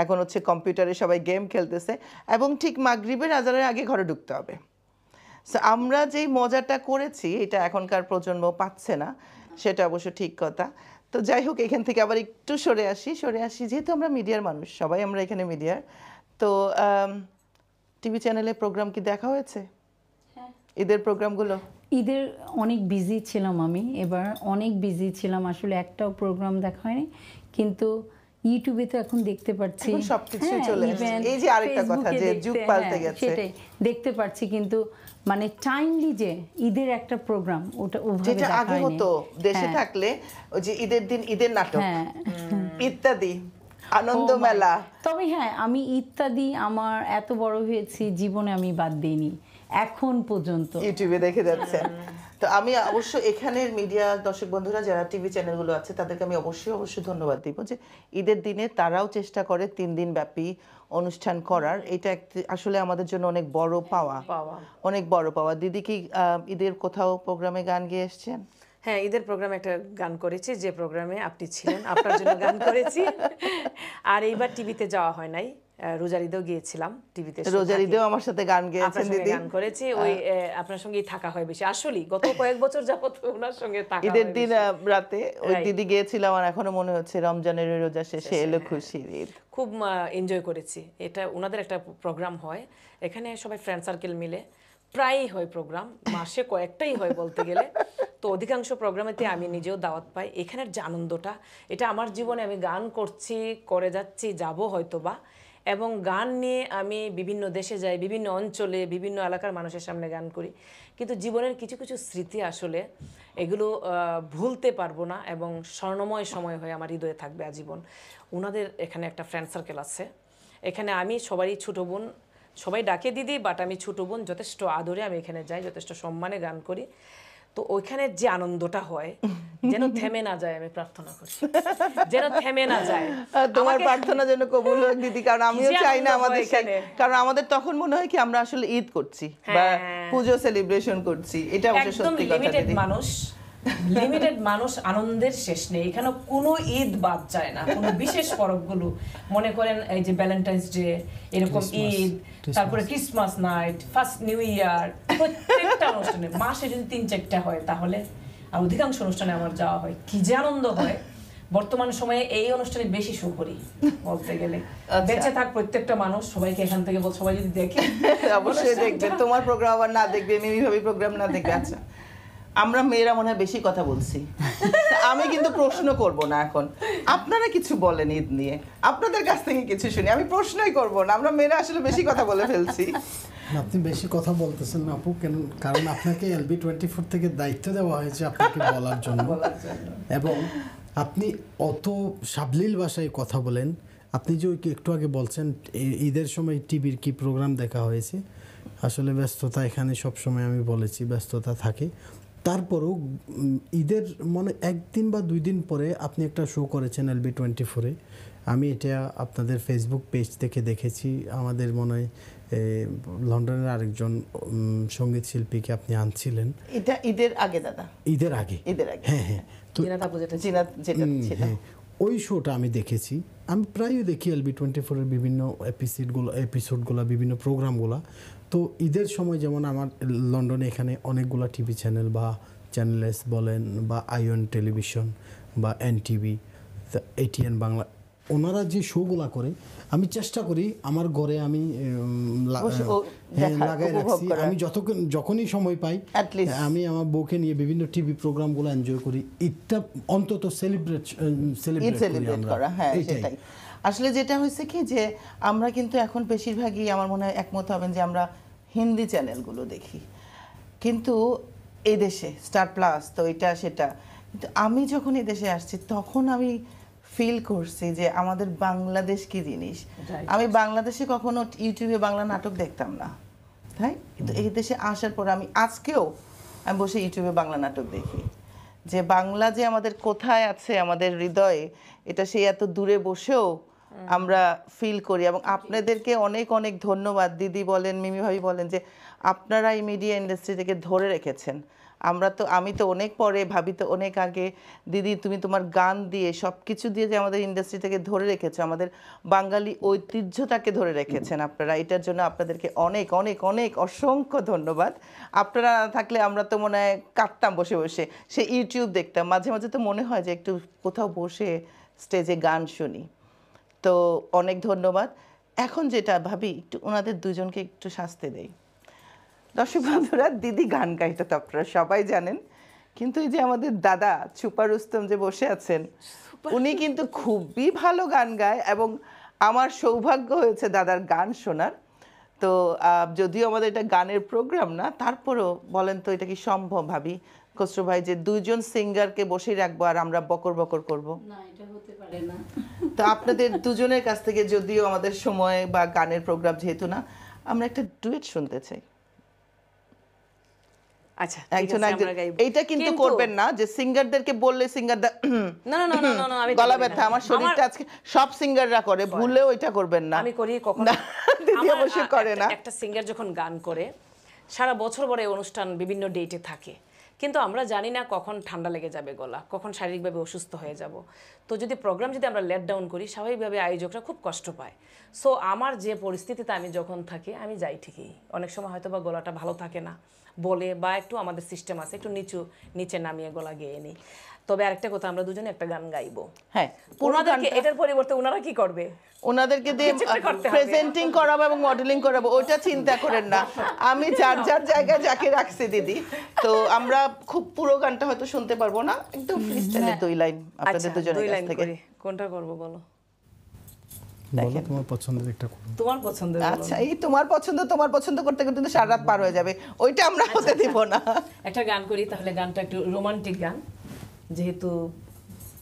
এখন হচ্ছে কম্পিউটারে সবাই গেম খেলতেছে, এবং ঠিক মাগরিবের আজানের আগে ঘরে ঢুকতে হবে। সো আমরা যেই মজাটা করেছি এটা এখনকার প্রজন্ম পাচ্ছে না, সেটা অবশ্য ঠিক কথা। তো যাই হোক, এখান থেকে আবার একটু সরে আসি, যেহেতু আমরা মিডিয়ার মানুষ, সবাই আমরা এখানে মিডিয়ার। তো টিভি চ্যানেলে প্রোগ্রাম কি দেখা হয়েছে? ঈদের প্রোগ্রামগুলো? ঈদের অনেক বিজি ছিলাম আমি, এবার অনেক বিজি ছিলাম, আসলে একটাও প্রোগ্রাম দেখা হয়নি। কিন্তু ইউটিউবে তো এখন দেখতে পাচ্ছি, এখন সবকিছুই চলে আসছে। এই যে আরেকটা কথা যে যুগ পাল্টে গেছে, সেটাই দেখতে পাচ্ছি। কিন্তু মানে টাইমলি যে ঈদের একটা প্রোগ্রাম, ওটা ওভাবে যেটা দেখা আগে হয়নি। হতো দেশে থাকলে, ওই যে ঈদের দিন ঈদের নাটক ইত্যাদি, আনন্দ মেলা। তবে হ্যাঁ, আমি ইত্যাদি আমার এত বড় হয়েছি, জীবনে আমি বাদ দিইনি এখন পর্যন্ত, ইউটিউবে দেখে যাচ্ছে। তো আমি অবশ্য এখানের মিডিয়া দর্শক বন্ধুরা যারা টিভি চ্যানেলগুলো আছে তাদেরকে আমি অবশ্যই ধন্যবাদ দিব, যে ঈদের দিনে তারাও চেষ্টা করে 3 দিন ব্যাপী অনুষ্ঠান করার। এটা আসলে আমাদের জন্য অনেক বড় পাওয়া, অনেক বড় পাওয়া। দিদি কি ঈদের কোথাও প্রোগ্রামে গান গেয়ে এসছেন? হ্যাঁ, ঈদের প্রোগ্রামে একটা গান করেছি, যে প্রোগ্রামে আপনি ছিলেন, আপনার জন্য গান করেছি। আর এইবার টিভিতে যাওয়া হয় নাই, রোজার ঈদেও গিয়েছিলাম টিভিতে। রোজার ঈদেও আমার সাথে গান গেয়েছেন দিদি? গান করেছি, ওই আপনার সঙ্গেই থাকা হয় বেশি। আসলে গত কয়েক বছর যাবত ওনার সঙ্গে থাকা হয়। ঈদের দিন রাতে ওই দিদি গিয়েছিলাম, আর এখনো মনে হচ্ছে রমজানের রোজা শেষে এলো খুশির ঈদ। খুব এনজয় করেছি। এটা ওনাদের একটা প্রোগ্রাম হয়, এখানে সবাই ফ্রেন্ড সার্কেল মিলে প্রায়ই হয় প্রোগ্রাম, মাসে কয়েকটাই হয় বলতে গেলে। তো অধিকাংশ প্রোগ্রামেতে আমি নিজেও দাওয়াত পাই। এখানের যে আনন্দটা, এটা আমার জীবনে, আমি গান করছি, করে যাচ্ছি, যাব হয়তোবা, এবং গান নিয়ে আমি বিভিন্ন দেশে যাই, বিভিন্ন অঞ্চলে, বিভিন্ন এলাকার মানুষের সামনে গান করি। কিন্তু জীবনের কিছু কিছু স্মৃতি আসলে এগুলো ভুলতে পারবো না, এবং স্বর্ণময় সময় হয়ে আমার হৃদয়ে থাকবে আজীবন। ওনাদের এখানে একটা ফ্রেন্ড সার্কেল আছে, এখানে আমি সবারই ছোটো বোন, সবাই ডাকে দিদি, বাট আমি ছোটো বোন, যথেষ্ট আদরে আমি এখানে যাই, যথেষ্ট সম্মানে গান করি। তো ওইখানে যে আনন্দটা হয় যেন থেমে না যায়, আমি প্রার্থনা করি যেন থেমে না যায়। তোমার প্রার্থনা যেন কবুল হোক দিদি, কারণ আমিও চাই না আমাদের, কারণ আমাদের তখন মনে হয় কি আমরা আসলে ঈদ করছি বা পূজো সেলিব্রেশন করছি। এটা অবশ্য সত্যি কথা লিমিটেড মানুষ, আনন্দের শেষ নেই এখানে, কোনো ঈদ বাদ যায় না, কোনো বিশেষ পরবগুলো মনে করেন এই যে ভ্যালেন্টাইন্স ডে, এরকম ঈদ, তারপরে Christmas night, first new year, প্রত্যেকটা অনুষ্ঠানে মাসে যদি 3-4টা হয় তাহলে, আর অধিকাংশ অনুষ্ঠানে আমার যাওয়া হয়, কি যে আনন্দ হয়। বর্তমান সময়ে এই অনুষ্ঠানে বেশি শো করি বলতে গেলে। বেঁচে থাক প্রত্যেকটা মানুষ, সবাইকে এখান থেকে সবাই যদি দেখে অবশ্যই দেখবে, তোমার প্রোগ্রাম আবার না দেখবে, মিমি ভাবি প্রোগ্রাম না দেখবে। আচ্ছা, আমরা মেয়েরা মনে হয় বেশি কথা বলছি, আমি কিন্তু প্রশ্ন করব না এখন। আপনারা কিছু বলেন ঈদ নিয়ে, আপনাদের কাছ থেকে কিছু শুনি, আমি প্রশ্নই করব না। আমরা মেয়েরা আসলে বেশি কথা বলে ফেলছি। আপনি বেশি কথা বলতেছেন না আপু, কারণ আপনাকে LB24 থেকে দায়িত্ব দেওয়া হয়েছে আপনাকে বলার জন্য, এবং আপনি অত সাবলীল ভাষায় কথা বলেন। আপনি যে একটু আগে বলছেন ঈদের সময় টিভির কি প্রোগ্রাম দেখা হয়েছে, আসলে ব্যস্ততা এখানে সবসময় আমি বলেছি ব্যস্ততা থাকে। তারপরেও ঈদের মনে 1 দিন বা 2 দিন পরে আপনি একটা শো করেছেন LB24-এ, আমি এটা আপনাদের ফেসবুক পেজ থেকে দেখেছি। আমাদের মনে হয় লন্ডনের আরেকজন সঙ্গীত শিল্পীকে আপনি আনছিলেন। এটা ঈদের আগে দাদা? ঈদের আগে। হ্যাঁ, তো ওই শোটা আমি দেখেছি। আমি প্রায়ই দেখি LB24-এর বিভিন্ন এপিসোডগুলো, বিভিন্ন প্রোগ্রামগুলো। তো ঈদের সময় যেমন আমার লন্ডনে এখানে অনেকগুলো টিভি চ্যানেল বা চ্যানেলস বলেন বা আইওন টেলিভিশন বা এনটিভি, এটিএন বাংলা, ওনারা যে শোগুলা করে আমি চেষ্টা করি আমার ঘরে আমি লাগাই রাখছি। আমি যখনই সময় পাই আমি আমার বউকে নিয়ে বিভিন্ন টিভি প্রোগ্রামগুলো এনজয় করি। ঈদটা অন্তত সেলিব্রেট করা, হ্যাঁ সেটাই। আসলে যেটা হয়েছে কি যে আমরা কিন্তু এখন বেশিরভাগই আমার মনে হয় একমত হবেন যে আমরা হিন্দি চ্যানেলগুলো দেখি, কিন্তু এই দেশে স্টার প্লাস তো এটা সেটা, কিন্তু আমি যখন এই দেশে আসছি তখন আমি ফিল করছি যে আমাদের বাংলাদেশ কি জিনিস। আমি বাংলাদেশে কখনো ইউটিউবে বাংলা নাটক দেখতাম না, তাই কিন্তু এই দেশে আসার পর আমি আজকেও আমি বসে ইউটিউবে বাংলা নাটক দেখি, যে বাংলা যে আমাদের কোথায় আছে আমাদের হৃদয়ে, এটা সেই এত দূরে বসেও আমরা ফিল করি। এবং আপনাদেরকে অনেক অনেক ধন্যবাদ, দিদি বলেন, মিমি ভাবি বলেন, যে আপনারা এই মিডিয়া ইন্ডাস্ট্রি থেকে ধরে রেখেছেন। আমি তো অনেক পরে, ভাবি তো অনেক আগে। দিদি তুমি তোমার গান দিয়ে সব কিছু দিয়ে যে আমাদের ইন্ডাস্ট্রি থেকে ধরে রেখেছো, আমাদের বাঙালি ঐতিহ্যটাকে ধরে রেখেছেন আপনারা, এটার জন্য আপনাদেরকে অনেক অনেক অনেক অসংখ্য ধন্যবাদ। আপনারা না থাকলে আমরা তো মনে হয় কাটতাম বসে বসে, সে ইউটিউব দেখতাম, মাঝে মাঝে তো মনে হয় যে একটু কোথাও বসে স্টেজে গান শুনি। তো অনেক ধন্যবাদ। এখন যেটা ভাবি একটু ওনাদের দুজনকে একটু শাস্তি দেই। দর্শক বন্ধুরা, দিদি গান গাইতে তো আপনারা সবাই জানেন, কিন্তু এই যে আমাদের দাদা ছুপা রুস্তম যে বসে আছেন, উনি কিন্তু খুবই ভালো গান গায় এবং আমার সৌভাগ্য হয়েছে দাদার গান শোনার। তো যদিও আমাদের এটা গানের প্রোগ্রাম না, তারপরেও বলেন তো এটা কি সম্ভব ভাবি, খসরু ভাই, যে দুইজন সিঙ্গারকে বসেই রাখবো আর আমরা বকর বকর করবো? না, এটা হতে পারে না। তো আপনাদের দুজনের কাছ থেকে, যদিও আমাদের সময় বা গানের প্রোগ্রাম যেহেতু না, আমরা একটা ডুয়েট শুনতে চাই। আচ্ছা, একজন এইটা কিন্তু করবেন না যে সিঙ্গারদেরকে বললে সিঙ্গাররা না না না না না, আমি গলা ব্যথা, আমার শরীরটা আজকে সব সিঙ্গাররা করে, ভুলেও এটা করবেন না। আমি করি কখনো, দিদি অবশ্যই করে না। একটা সিঙ্গার যখন গান করে সারা বছর ভরে অনুষ্ঠান বিভিন্ন ডেটে থাকে, কিন্তু আমরা জানি না কখন ঠান্ডা লেগে যাবে গলা, কখন শারীরিকভাবে অসুস্থ হয়ে যাব। তো যদি প্রোগ্রাম যদি আমরা লেট ডাউন করি, স্বাভাবিকভাবে আয়োজকরা খুব কষ্ট পায়। সো আমার যে পরিস্থিতিতে আমি যখন থাকি আমি যাই ঠিকই, অনেক সময় হয়তো বা গলাটা ভালো থাকে না বলে, বা একটু আমাদের সিস্টেম আছে একটু নিচে নামিয়ে গলা গেয়ে নিই। তবে আরেকটা কথা, আমরা দুজনে একটা গান গাইবো। হ্যাঁ, ওনাদেরকে এটার পরিবর্তে ওনারা কি করবে? ওনাদেরকে দিয়ে প্রেজেন্টিং করাবো এবং মডেলিং করাবো, ওইটা চিন্তা করেন না। আমি যার যার জায়গায় যাকে রাখছি দিদি। তো আমরা খুব পুরো গানটা হয়তো শুনতে পারবো না, একদম ফ্রি স্টাইলে 2 লাইন আপনাদের দুজনের কাছ থেকে। কোনটা করব বলো? বলো তোমার পছন্দের একটা করো। তোমার পছন্দের বলো। আচ্ছা, এই তোমার পছন্দ করতে করতে তো সারা রাত পার হয়ে যাবে, ওইটা আমরা হতে দিব না। একটা গান করি তাহলে, গানটা একটু রোমান্টিক গান, যেহেতু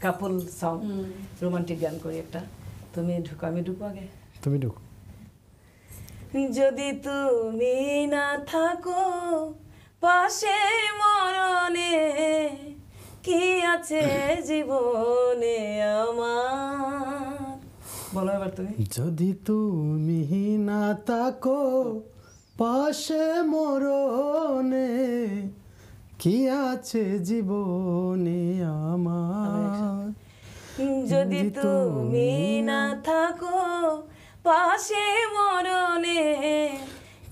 কাপল সং, রোমান্টিক গান করি একটা। তুমি ঢুকো, আমি ঢুকো আগে? তুমি ঢুকো। যদি তুমি না থাকো পাশে মরণে, কি আছে জীবনে আমার? বলো এবার তুমি। যদি তুমি না থাকো পাশে মরণে, কি আছে জীবনে আমার? যদি তুমি না থাকো পাশে মরণে,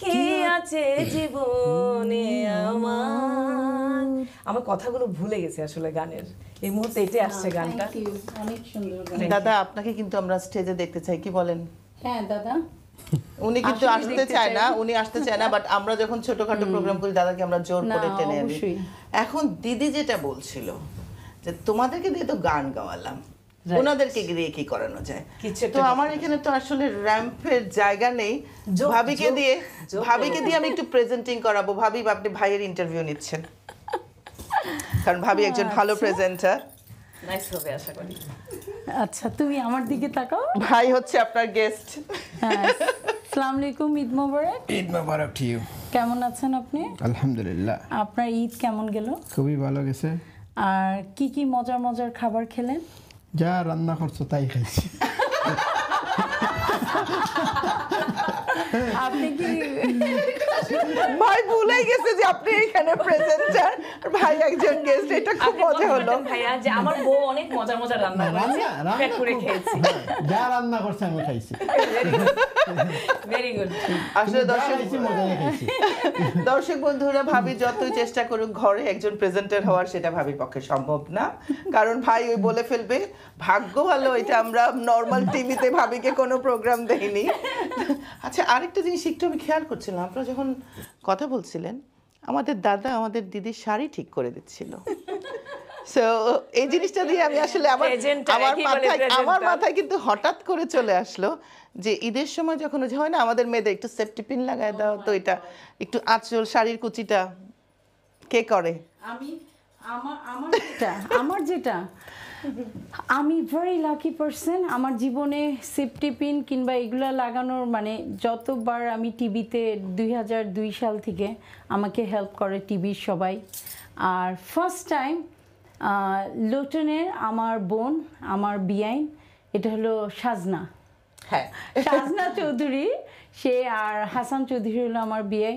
কি আছে জীবনে আমার? আমার কথাগুলো ভুলে গেছে আসলে গানের, এই মুহূর্তে এটাই আসছে গানটা। অনেক সুন্দর। দাদা আপনাকে কিন্তু আমরা স্টেজে দেখতে চাই, কি বলেন? হ্যাঁ দাদা, উনি কিন্তু আসতে চায় না, উনি আসতে চায় না, বাট আমরা যখন ছোটখাটো প্রোগ্রাম করি দাদাকে আমরা জোর করে টেনে আনি। এখন দিদি যেটা বলছিল যে তোমাদেরকে দিয়ে তো গান গাওয়ালাম, ওনাদেরকে দিয়ে কি করানো যায়? তো আমার এখানে তো আসলে র্যাম্পের জায়গা নেই, ভাবিকে দিয়ে আমি একটু প্রেজেন্টিং করাবো। ভাবি, আপনি ভাইয়ের ইন্টারভিউ নিচ্ছেন, কারণ ভাবি একজন ভালো প্রেজেন্টার। নাইস হবে আশা করি। আচ্ছা তুমি আমার দিকে তাকাও। ভাই হচ্ছে আপনার গেস্ট। হ্যাঁ, আসসালামু আলাইকুম, ঈদ মোবারক। ঈদ মোবারক টু ইউ। কেমন আছেন আপনি? আলহামদুলিল্লাহ। আপনার ঈদ কেমন গেল? খুবই ভালো গেছে। আর কি কি মজার মজার খাবার খেলেন? যা রান্না করছো তাই খাইছি। আপনি কি ভাই ভুলে গেছে যে আপনি এখানে প্রেজেন্টার, ভাই একজন গেস্ট। এটা খুব আপনি মজা বলতে হলো। পারতেন ভাইয়া যে আমার বউ অনেক মজার মজার রান্না করেছে, পেট করে খেয়েছি। যা রান্না করছে আমি খাইছি, ভেরি গুড। আসলে যা খাইছি মজা খাইছি। দর্শক বন্ধুরা, ভাবি যতই চেষ্টা করুক ঘরে একজন প্রেজেন্টার হওয়ার, সেটা ভাবির পক্ষে সম্ভব না, কারণ ভাই ওই বলে ফেলবে। ভাগ্য ভালো এটা আমরা নর্মাল টিভিতে ভাবিকে কোনো প্রোগ্রাম দেইনি। আচ্ছা, আরেকটা জিনিস একটু আমি খেয়াল করছিলাম, আপনারা যখন কথা বলছিলেন আমাদের দাদা আমাদের দিদির শাড়ি ঠিক করে দিচ্ছিল। সো এই জিনিসটা দিয়ে আমি আসলে Presenter, একই বলে আমার presenter। মাথায় কিন্তু হঠাৎ করে চলে আসলো যে ঈদের সময় যখন ওই যে হয় না আমাদের মেয়েদের একটু সেফটি পিন লাগায় দাও, তো এটা একটু আঁচল শাড়ির কুচিটা কে করে? আমার যেটা আমি ভেরি লাকি পারসন। আমার জীবনে সেফটি পিন কিংবা এগুলো লাগানোর মানে যতবার আমি টিভিতে 2002 সাল থেকে আমাকে হেল্প করে টিভির সবাই। আর ফার্স্ট টাইম লোটনের আমার বোন, আমার বিয়াইন, এটা হলো সাজনা, হ্যাঁ, সাজনা চৌধুরী, সে আর হাসান চৌধুরী হলো আমার বিয়ে।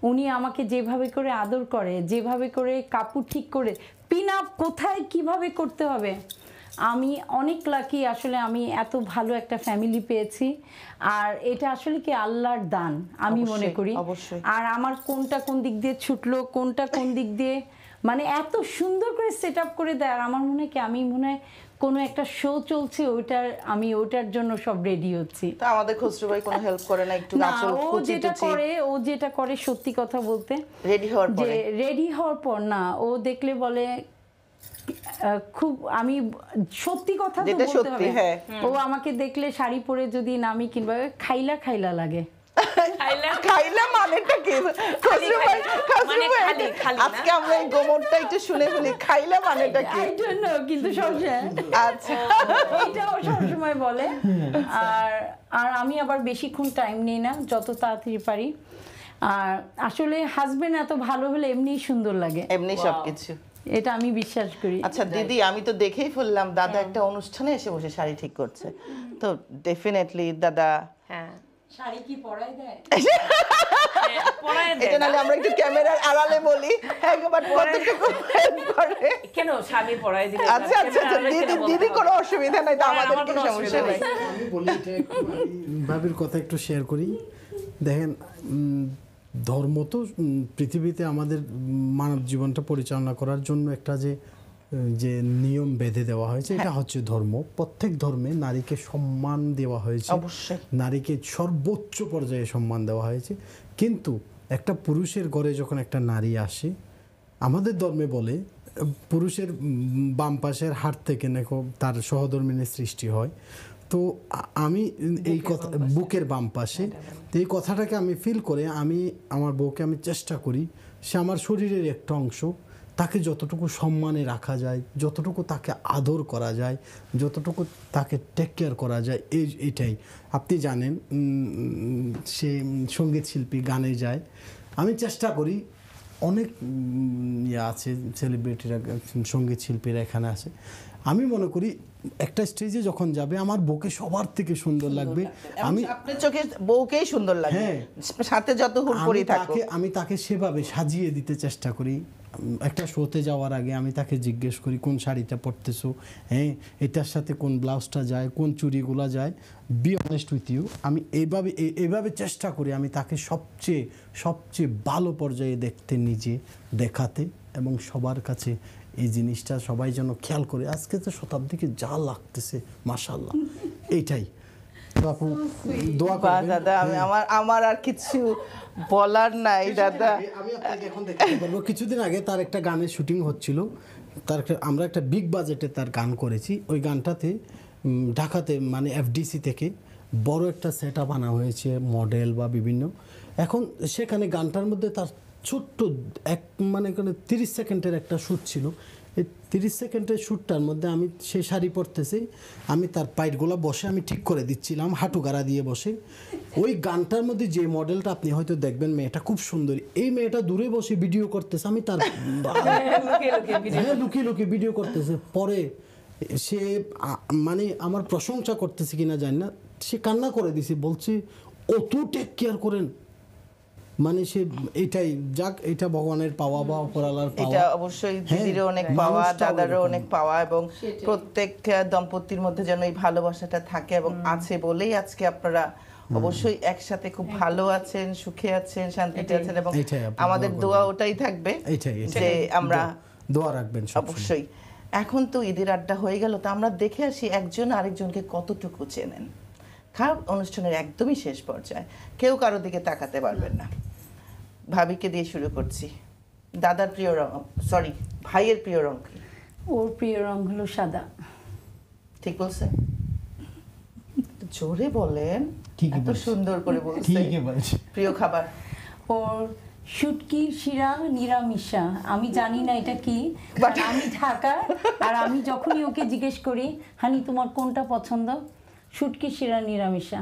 উনি আমাকে যেভাবে করে আদর করে, যেভাবে করে কাপড় ঠিক করে, পিন আপ কোথায় কিভাবে করতে হবে, আমি অনেক লাকি। আসলে আমি এত ভালো একটা ফ্যামিলি পেয়েছি, আর এটা আসলে কি আল্লাহর দান আমি মনে করি। অবশ্যই। আর আমার কোনটা কোন দিক দিয়ে ছুটলো, কোনটা কোন দিক দিয়ে, মানে এত সুন্দর করে সেট আপ করে দেয়। আর আমার মনে হয় কি আমি মনে হয় কোনো একটা শো চলছে, ওইটার জন্য সব রেডি হচ্ছি। তা আমাদের খসরু ভাই কোনো হেল্প করে না? একটু না, আঁচল ও কুচি যেটা করে সত্যি কথা বলতে, রেডি হওয়ার যে পরে রেডি হওয়ার পর না, ও দেখলে বলে খুব, আমি সত্যি কথা তো যেটা বলতে সত্যি, হবে, হ্যাঁ। ও আমাকে দেখলে শাড়ি পরে যদি নামি কিংবা খাইলা খাইলা লাগে। খাইলা মানেটা কি? খসরু ভাই, মানে খালি, খালি না? আজকে আমরা এই গোমরটা একটু শুনে ফেলি, খাইলা মানেটা কি? I don't know, কিন্তু সবসময় আচ্ছা, এইটাও সবসময় বলে। আর আমি আবার বেশিক্ষণ টাইম নেই না, যত তাড়াতাড়ি পারি। আর আসলে হাজবেন্ড এত ভালো হলে এমনিই সুন্দর লাগে, এমনি সবকিছু। এটা আমি বিশ্বাস করি। আচ্ছা দিদি, আমি তো দেখেই ফেললাম দাদা একটা অনুষ্ঠানে এসে বসে শাড়ি ঠিক করছে, তো ডেফিনেটলি দাদা হ্যাঁ, শাড়ি কি পরাই দেয়? পরায় দেয় এটা না। নাহলে আমরা একটু ক্যামেরার আড়ালে বলি, একবার কতটুকু help করে। কেন স্বামী পরায় দিলে? আচ্ছা আচ্ছা আচ্ছা, দিদি কোনো অসুবিধা নাই, তো আমাদের আমার কোনো কোনো সমস্যা অসুবিধা নেই। আমি বলি এটা একটু, আমি ভাবির কথা একটু শেয়ার করি। দেখেন, ধর্ম তো পৃথিবীতে আমাদের মানব জীবনটা পরিচালনা করার জন্য একটা যে নিয়ম বেঁধে দেওয়া হয়েছে, এটা হচ্ছে ধর্ম। প্রত্যেক ধর্মে নারীকে সম্মান দেওয়া হয়েছে, অবশ্যই। নারীকে সর্বোচ্চ পর্যায়ে সম্মান দেওয়া হয়েছে। কিন্তু একটা পুরুষের ঘরে যখন একটা নারী আসে, আমাদের ধর্মে বলে পুরুষের বাম পাশের হাড় থেকে নাকি তার সহধর্মিণীর সৃষ্টি হয়। তো আমি এই কথা, বুকের বাম পাশে, তো এই কথাটাকে আমি ফিল করে আমি আমার বউকে আমি চেষ্টা করি, সে আমার শরীরের একটা অংশ, তাকে যতটুকু সম্মানে রাখা যায়, যতটুকু তাকে আদর করা যায়, যতটুকু তাকে টেক কেয়ার করা যায়, এটাই। আপনি জানেন সে সঙ্গীত শিল্পী, গানে যায়, আমি চেষ্টা করি। অনেক ইয়ে আছে, সেলিব্রিটিরা, সঙ্গীত শিল্পীরা এখানে আছে। আমি মনে করি একটা স্টেজে যখন যাবে আমার বউকে সবার থেকে সুন্দর লাগবে। আমি আপনার চোখে বউকেই সুন্দর লাগে, হ্যাঁ। সাথে যত হুড়পড়ি থাকো। আমি তাকে সেভাবে সাজিয়ে দিতে চেষ্টা করি। একটা শোতে যাওয়ার আগে আমি তাকে জিজ্ঞেস করি কোন শাড়িটা পরতেছো, হ্যাঁ এটার সাথে কোন ব্লাউজটা যায়, কোন চুড়িগুলা যায়। বি অনেস্ট উইথ ইউ, আমি এইভাবে চেষ্টা করি আমি তাকে সবচেয়ে ভালো পর্যায়ে দেখতে, নিজে দেখাতে, এবং সবার কাছে এই জিনিসটা সবাই যেন খেয়াল করে। আজকে তো শতাব্দীকে যা লাগতেছে, মাশাআল্লাহ, এইটাই। তো আপু দোয়া বাহ করবেন। দাদা, আমার আর কিছু বলার নাই দাদা। আমি আপনাকে এখন দেখাতে পারবো, কিছুদিন আগে তার একটা গানের শুটিং হচ্ছিল, আমরা একটা বিগ বাজেটে তার গান করেছি। ওই গানটাতে ঢাকাতে মানে এফডিসি থেকে বড় একটা সেট আপ আনা হয়েছে, মডেল বা বিভিন্ন। এখন সেখানে গানটার মধ্যে তার ছোট্ট মানে 30 সেকেন্ডের একটা শ্যুট ছিল। এই 30 সেকেন্ডের শ্যুটটার মধ্যে আমি সেই শাড়ি পরতেছি, আমি তার পাইটগুলো বসে আমি ঠিক করে দিচ্ছিলাম, হাঁটু গাড়া দিয়ে বসে। ওই গানটার মধ্যে যে মডেলটা আপনি হয়তো দেখবেন, মেয়েটা খুব সুন্দরী, এই মেয়েটা দূরে বসে ভিডিও করতেছে, আমি তার লুকিয়ে লুকিয়ে ভিডিও করতেছে। পরে সে মানে আমার প্রশংসা করতেছে কিনা জানি না, সে কান্না করে দিছে, বলছে অত টেক কেয়ার করেন। মানে সে এটাই যাক, এটা ভগবানের পাওয়া বা উপরালার পাওয়া। এটা অবশ্যই হ্যাঁ, দিদিরও অনেক পাওয়া, মানুষটাও দাদারও এরকম। অনেক পাওয়া, এবং প্রত্যেক দম্পতির মধ্যে যেন এই ভালোবাসাটা থাকে এবং আছে বলেই আজকে আপনারা অবশ্যই একসাথে খুব ভালো আছেন, সুখে আছেন, শান্তিতে আছেন, এবং এইটাই আপনি আমাদের দোয়া দোয়া ওটাই থাকবে এইটাই যে আমরা দোয়া রাখবেন সব। অবশ্যই। এখন তো ঈদের আড্ডা হয়ে গেল, তো আমরা দেখে আসি একজন আরেকজনকে কতটুকু চেনেন। খারাপ অনুষ্ঠানের একদমই শেষ পর্যায়ে কেউ কারো দিকে তাকাতে পারবেন না। ভাবিকে দিয়ে শুরু করছি। দাদার প্রিয় রং, সরি ভাইয়ের প্রিয় রং কি? ওর প্রিয় রং হলো সাদা। ঠিক বলছে? জোরে বলেন, ঠিকই এত বলছে। সুন্দর করে বলছে। ঠিকই বলছে। প্রিয় খাবার? ওর শুটকির শিরা নিরামিষা। আমি জানি না এটা কি, কারণ আমি ঢাকার, আর আমি যখনই ওকে জিজ্ঞেস করি হানি তোমার কোনটা পছন্দ, শুটকির শিরা নিরামিষা।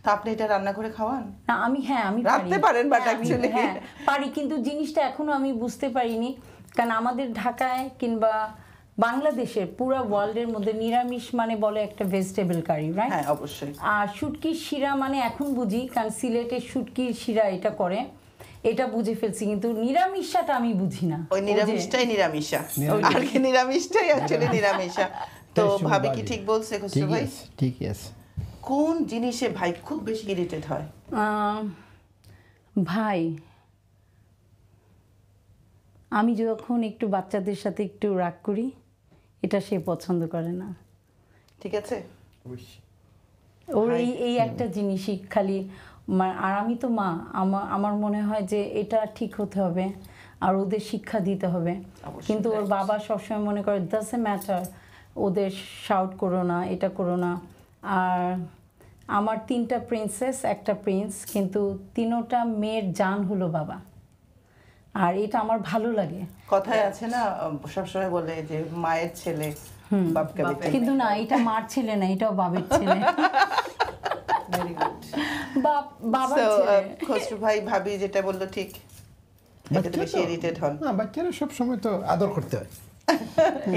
তা আপনি এটা রান্না করে খাওয়ান? না আমি, হ্যাঁ আমি রাঁধতে পারেন, but হ্যাঁ, আমি- actually- হ্যাঁ পারি, কিন্তু জিনিসটা এখনো আমি বুঝতে পারিনি, কারণ আমাদের ঢাকায় কিংবা বাংলাদেশের পুরো ওয়ার্ল্ডের মধ্যে নিরামিষ মানে বলে একটা ভেজিটেবল কারি, রাইট? হ্যাঁ অবশ্যই। আর শুটকির শিরা মানে এখন বুঝি, কারণ সিলেটের শুটকির শিরা এটা করে, এটা বুঝে ফেলছি, কিন্তু নিরামিষাটা আমি বুঝি না। ওই ও যে- নিরামিষটাই নিরামিষা, আর কি নিরামিষটাই অ্যাকচুয়ালি নিরামিষা। তো তাই শুনে ভাবি কি বাড়ি। ঠিক বলছে খসরু ঠিকই ভাই? আছে, ঠিকই আছে। কোন জিনিসে ভাই খুব বেশি ইরিটেট হয়? ভাই, আমি যখন একটু বাচ্চাদের সাথে একটু রাগ করি, এটা সে পছন্দ করে না। ঠিক আছে। অবশ্যই। ওর এই একটা জিনিসই খালি আর আমি তো মা, আমার মনে হয় যে এটা ঠিক হতে হবে আর ওদের শিক্ষা দিতে হবে, অবশ্যই, কিন্তু ওর বাবা সবসময় মনে করে ডাজন্ট ম্যাটার, ওদের শাউট করো না, এটা করো না। আর আমার 3টা প্রিন্সেস, একটা প্রিন্স, কিন্তু 3টা মেয়ের জান হলো বাবা, আর এটা আমার ভালো লাগে। কথায় আছে না, সবসময় বলে যে মায়ের ছেলে বাপকে বেটে। কিন্তু না, এটা মার ছেলে না, এটাও বাবের ছেলে। Very good. বাবার সো ছেলে। খসরু ভাই ভাবি যেটা বললো ঠিক, এটাতে বেশি ইরিটেট হন। না, বাচ্চারা সব সময় তো আদর করতে হয়।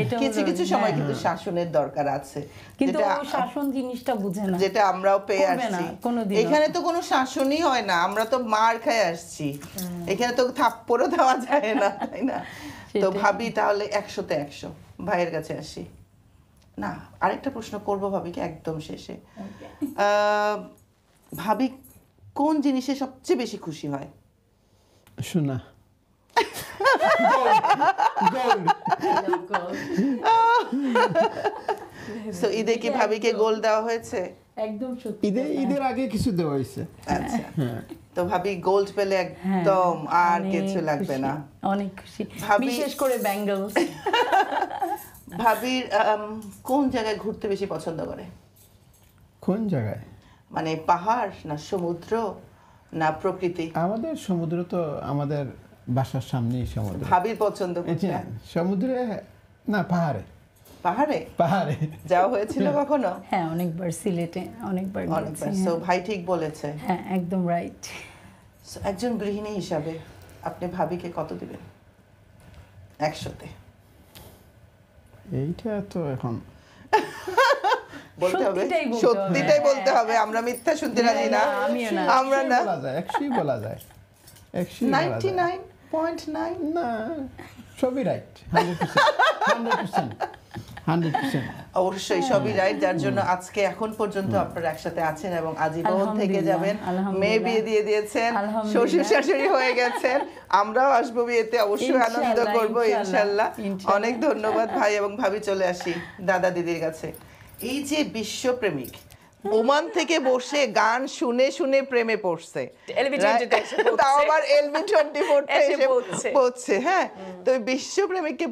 এটা কিছু হলো- কিছু সময় হ্যাঁ। কিন্তু শাসনের দরকার আছে, কিন্তু যেটা ও শাসন জিনিসটা বুঝে না। যেটা আমরাও পেয়ে করবে না, আসছি। কোনোদিনও। এখানে তো কোনো শাসনই হয় না, আমরা তো মার খেয়ে আসছি, এখানে তো থাপ্পড়ও দেওয়া যায় না, তাই না? তো সেটাই। ভাবি তাহলে 100-তে 100 ভাইয়ের কাছে আসি। না, আরেকটা প্রশ্ন করব ভাবিকে একদম শেষে। ভাবি কোন জিনিসে সবচেয়ে বেশি খুশি হয়? শোনা। তো ঈদে কি ভাবিকে গোল দেওয়া হয়েছে? একদম সত্যি। ঈদের আগে কিছু দেওয়া হয়েছে। আচ্ছা, তো ভাবি গোল্ড পেলে একদম আর অনেক কিছু লাগবে খুশি, না। অনেক খুশি, ভাবি- বিশেষ করে ব্যাঙ্গলস। ভাবির কোন জায়গায় ঘুরতে বেশি পছন্দ করে? কোন জায়গায়? মানে পাহাড় না সমুদ্র না প্রকৃতি? আমাদের সমুদ্র তো আমাদের বাসার সামনেই সমুদ্র। ভাবির পছন্দ এই যে, কোনটা? সমুদ্রে না, পাহাড়ে। পাহাড়ে পাহাড়ে যাওয়া হয়েছিল কখনো? হ্যাঁ অনেকবার, সিলেটে অনেকবার অনেকবার। গেছি, সো হ্যাঁ। ভাই ঠিক বলেছে। হ্যাঁ একদম রাইট। So, একজন গৃহিণী হিসাবে আপনি ভাবিকে কত দিবেন 100-তে? এইটা তো এখন বলতে হবে, সত্যিটাই বলতে হবে। সত্যিটাই বলতে হবে, আমরা মিথ্যা শুনতে রাজি না, আমিও না। আমরা না। বলা যায়, 100 বলা যায়, 100 বলা যায়। 99.9 না, সবই রাইট, 100%, 100%। অবশ্যই সবই রাইট, যার জন্য আজকে এখন পর্যন্ত আপনারা একসাথে আছেন এবং আজীবন থেকে আলহামদুলিল্লাহ, যাবেন। আলহামদুলিল্লাহ। মেয়ে বিয়ে দিয়ে দিয়েছেন, আলহামদুলিল্লাহ। শ্বশুর শাশুড়ি হয়ে গেছেন, আমরাও আসবো বিয়েতে, অবশ্যই আনন্দ ইনশাআল্লাহ, করব ইনশাআল্লাহ। ইনশাআল্লাহ। অনেক ধন্যবাদ ভাই এবং ভাবি। চলে আসি দাদা দিদির কাছে। এই যে বিশ্বপ্রেমিক, ওমান থেকে বসে গান শুনে শুনে প্রেমে পড়ছে, LB20 তে এসে পৌঁছছে। তাও আবার LB24 তে এসে এসে পৌঁছছে। পড়ছে। হ্যাঁ, তো এই বিশ্বপ্রেমিককে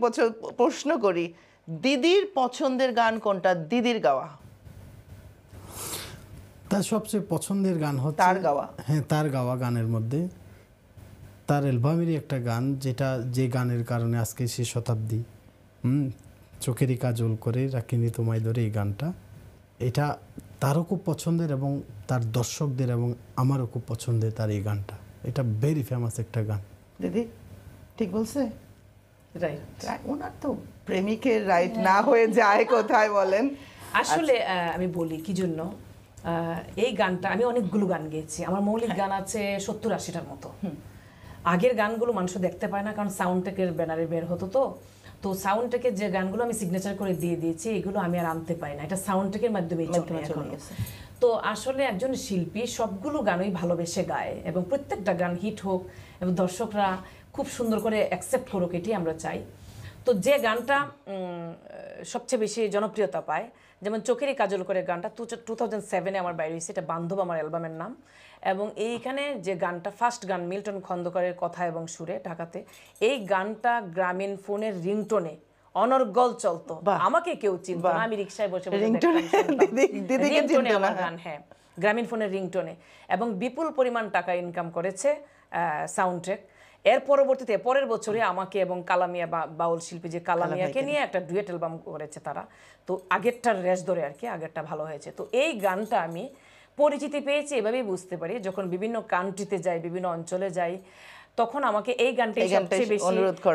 প্রশ্ন করি, দিদির পছন্দের গান কোনটা? দিদির গাওয়া, তার সবচেয়ে পছন্দের গান হচ্ছে তার গাওয়া। হ্যাঁ, তার গাওয়া গানের মধ্যে তার অ্যালবামেরই একটা গান, যে গানের কারণে আজকে সে শতাব্দী, চোখেরই কাজল করে রাখিনি তোমায় ধরে, এই গানটা, এটা তারও খুব পছন্দের এবং তার দর্শকদের এবং আমারও খুব পছন্দের তার এই গানটা। এটা ভেরি ফেমাস একটা গান। দিদি ঠিক বলছে? রাইট। ওনার তো প্রেমিকের রাইট না হয়ে যায় কোথায় বলেন? আসলে আমি বলি কি জন্য, এই গানটা আমি অনেকগুলো গান গেয়েছি, আমার মৌলিক গান আছে 70-80টার মতো। আগের গানগুলো মানুষ দেখতে পায় না, কারণ সাউন্ডটেকের ব্যানারে বের হতো। তো সাউন্ডটেকের যে গানগুলো আমি সিগনেচার করে দিয়ে দিয়েছি, এগুলো আমি আর আনতে পাই না, এটা সাউন্ডটেকের মাধ্যমেই চলে এখন। তো আসলে একজন শিল্পী সবগুলো গানই ভালোবেসে গায়, এবং প্রত্যেকটা গান হিট হোক এবং দর্শকরা খুব সুন্দর করে অ্যাকসেপ্ট করুক, এটি আমরা চাই। তো যে গানটা সবচেয়ে বেশি জনপ্রিয়তা পায়, যেমন চোখেরই কাজল করে গানটা 2007-এ আমার বাইরে হয়েছে, এটা বান্ধব আমার অ্যালবামের নাম। এবং এইখানে যে গানটা ফার্স্ট গান মিল্টন খন্দকারের কথা এবং সুরে ঢাকাতে, এই গানটা গ্রামীণ ফোনের রিংটোনে অনর্গল চলতো, আমাকে কেউ চিনতো না, আমি রিকশায় বসে রিংটোনে আমার গান, হ্যাঁ গ্রামীণ ফোনের রিংটোনে, এবং বিপুল পরিমাণ টাকা ইনকাম করেছে সাউন্ডট্র্যাক। এর পরবর্তীতে পরের বছরে আমাকে এবং কালামিয়া বাউল শিল্পী যে কালামিয়াকে নিয়ে একটা ডুয়েট অ্যালবাম করেছে তারা। তো আগেরটার রেশ ধরে আর কি, আগেরটা ভালো হয়েছে। তো এই গানটা আমি পরিচিতি পেয়েছি এভাবেই বুঝতে পারি, যখন বিভিন্ন কান্ট্রিতে যাই, বিভিন্ন অঞ্চলে যাই, তখন আমাকে এই গানটাই সবচেয়ে বেশি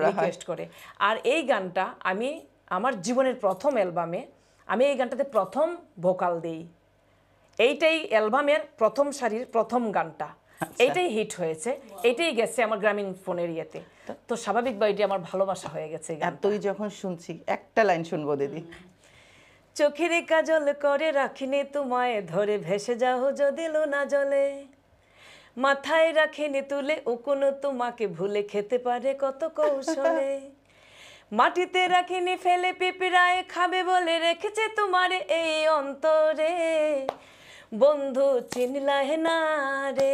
রিকোয়েস্ট করে। আর এই গানটা আমি আমার জীবনের প্রথম অ্যালবামে আমি এই গানটাতে প্রথম ভোকাল দেই, এইটাই অ্যালবামের প্রথম সারির প্রথম গানটা, এইটাই হিট হয়েছে, এইটাই গেছে আমার গ্রামীণ ফোনের ইয়েতে। তো স্বাভাবিকভাবে এটি আমার ভালোবাসা হয়ে গেছে। এতই যখন শুনছি, একটা লাইন শুনবো দিদি। চোখের কাজল করে রাখিনি তোমায়, ধরে ভেসে যাও যদি লোনা জলে, মাথায় রাখিনি তুলে উকুনো তোমাকে, ভুলে খেতে পারে কত কৌশলে, মাটিতে রাখিনি ফেলে পিঁপড়ায় খাবে বলে, রেখেছে তোমার এই অন্তরে, বন্ধু চিনলাহে না রে,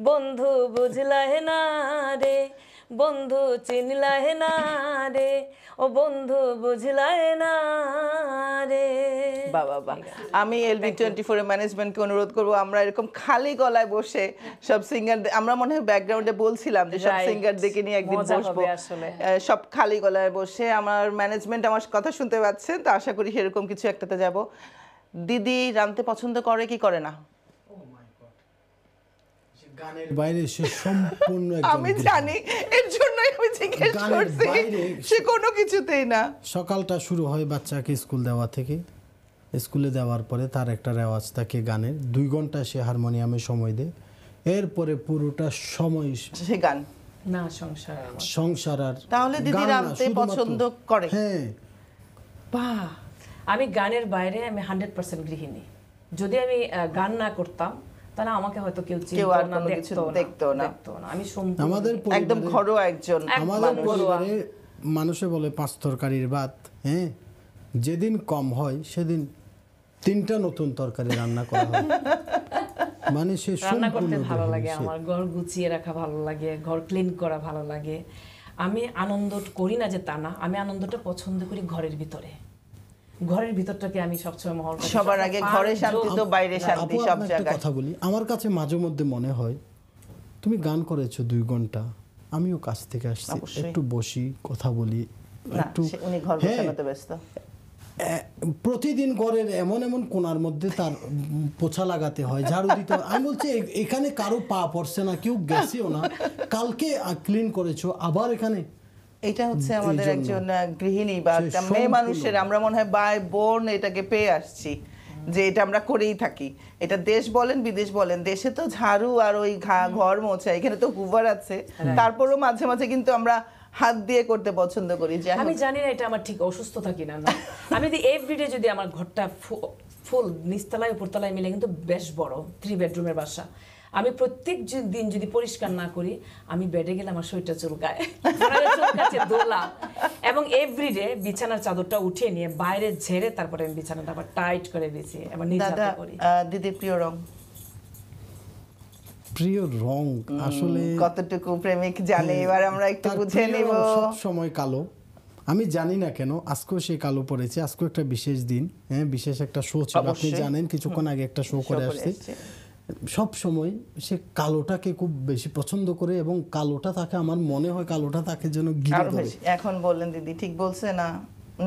বন্ধু বুঝলাহে না রে, বন্ধু চিনলাহে না রে, ও বন্ধু বুঝলাহে না রে। বাবা, আমি LB24 এর ম্যানেজমেন্টকে অনুরোধ করব, আমরা এরকম খালি গলায় বসে সব সিঙ্গার, আমরা মনে হয় ব্যাকগ্রাউন্ডে বলছিলাম যে সব সিঙ্গার দেখে নিয়ে একদিন বসবো, সব খালি গলায় বসে। আমার ম্যানেজমেন্ট আমার কথা শুনতে পাচ্ছে, তো আশা করি সেরকম কিছু একটাতে যাব। দিদি রাঁধতে পছন্দ করে কি করে না? গানের বাইরে সে সম্পূর্ণ আমি জানি, এর জন্যই আমি জিজ্ঞেস করছি, সে কোনো কিছুতেই না। সকালটা শুরু হয় বাচ্চাকে স্কুল দেওয়া থেকে, স্কুলে দেওয়ার পরে তার একটা রেওয়াজ থাকে গানের, 2 ঘন্টা সে হারমোনিয়ামে সময় দেয়, এরপরে পুরোটা সময় সে গান না সংসার। আর তাহলে দিদি রাঁধতে পছন্দ করে? হ্যাঁ, বাহ, আমি গানের বাইরে আমি 100% গৃহিণী। যদি আমি গান না করতাম তাহলে আমাকে হয়তো কেউ চিনতো না, দেখতো না। আমি আমাদের একদম ঘরোয়া একজন। আমাদের পরিবারে মানুষে বলে 5 তরকারির ভাত, হ্যাঁ, যেদিন কম হয় সেদিন 3টা নতুন তরকারি রান্না করা হয়। মানে সে রান্না করতে ভালো লাগে, আমার ঘর গুছিয়ে রাখা ভালো লাগে, ঘর ক্লিন করা ভালো লাগে। আমি আনন্দ করি না যে তা না, আমি আনন্দটা পছন্দ করি ঘরের ভিতরে। ঘরের ভিতরটাকে আমি সবসময় মহল করি, সবার আগে ঘরে শান্তি তো বাইরে শান্তি, সব জায়গায়। কথা বলি, আমার কাছে মাঝে মধ্যে মনে হয় তুমি গান করেছো 2 ঘন্টা, আমিও কাছ থেকে আসছি, একটু বসি কথা বলি, একটু। উনি ঘর গোছানোতে ব্যস্ত, প্রতিদিন ঘরের এমন এমন কোণার মধ্যে তার পোছা লাগাতে হয়, ঝাড়ু দিতে হয়। আমি বলছি এখানে কারো পা পড়ছে না, কেউ গেছেও না, কালকে ক্লিন করেছো, আবার এখানে। এটা হচ্ছে আমাদের একজন গৃহিণী বা মেয়ে মানুষের, আমরা মনে হয় ভাই বোন এটাকে পেয়ে আসছি, যে এটা আমরা করেই থাকি। এটা দেশ বলেন বিদেশ বলেন, দেশে তো ঝাড়ু আর ওই ঘর মোছা, এখানে তো হুভার আছে, তারপরেও মাঝে মাঝে কিন্তু আমরা হাত দিয়ে করতে পছন্দ করি। যে আমি জানি না এটা আমার ঠিক অসুস্থ থাকি না, আমি যদি এভরিডে যদি আমার ঘরটা ফুল নিচতলায় উপরতলায় মিলে কিন্তু বেশ বড় 3 বেডরুমের বাসা, আমি প্রত্যেক দিন যদি পরিষ্কার না করি, আমি বেডে গেলে আমার শরীরটা চুলকায়, দোলা। এবং এভরিডে বিছানার চাদরটা উঠিয়ে নিয়ে বাইরে ঝেড়ে তারপরে আমি বিছানাটা আবার টাইট করে বিছিয়ে আবার নিচে করি। দিদির প্রিয় রং? প্রিয় রং আসলে কতটুকু প্রেমিক জানে, এবার আমরা একটু বুঝে নেব। সব সময় কালো, আমি জানি না কেন আজকেও সে কালো পড়েছে। আজকে একটা বিশেষ দিন, হ্যাঁ, বিশেষ একটা শো ছিল, আপনি জানেন, কিছুক্ষণ আগে একটা শো করে আসছে। সব সময় সে কালোটাকে খুব বেশি পছন্দ করে, এবং কালোটা তাকে, আমার মনে হয় কালোটা তাকে যেন ঘিরে ধরে। এখন বললেন দিদি ঠিক বলছে না?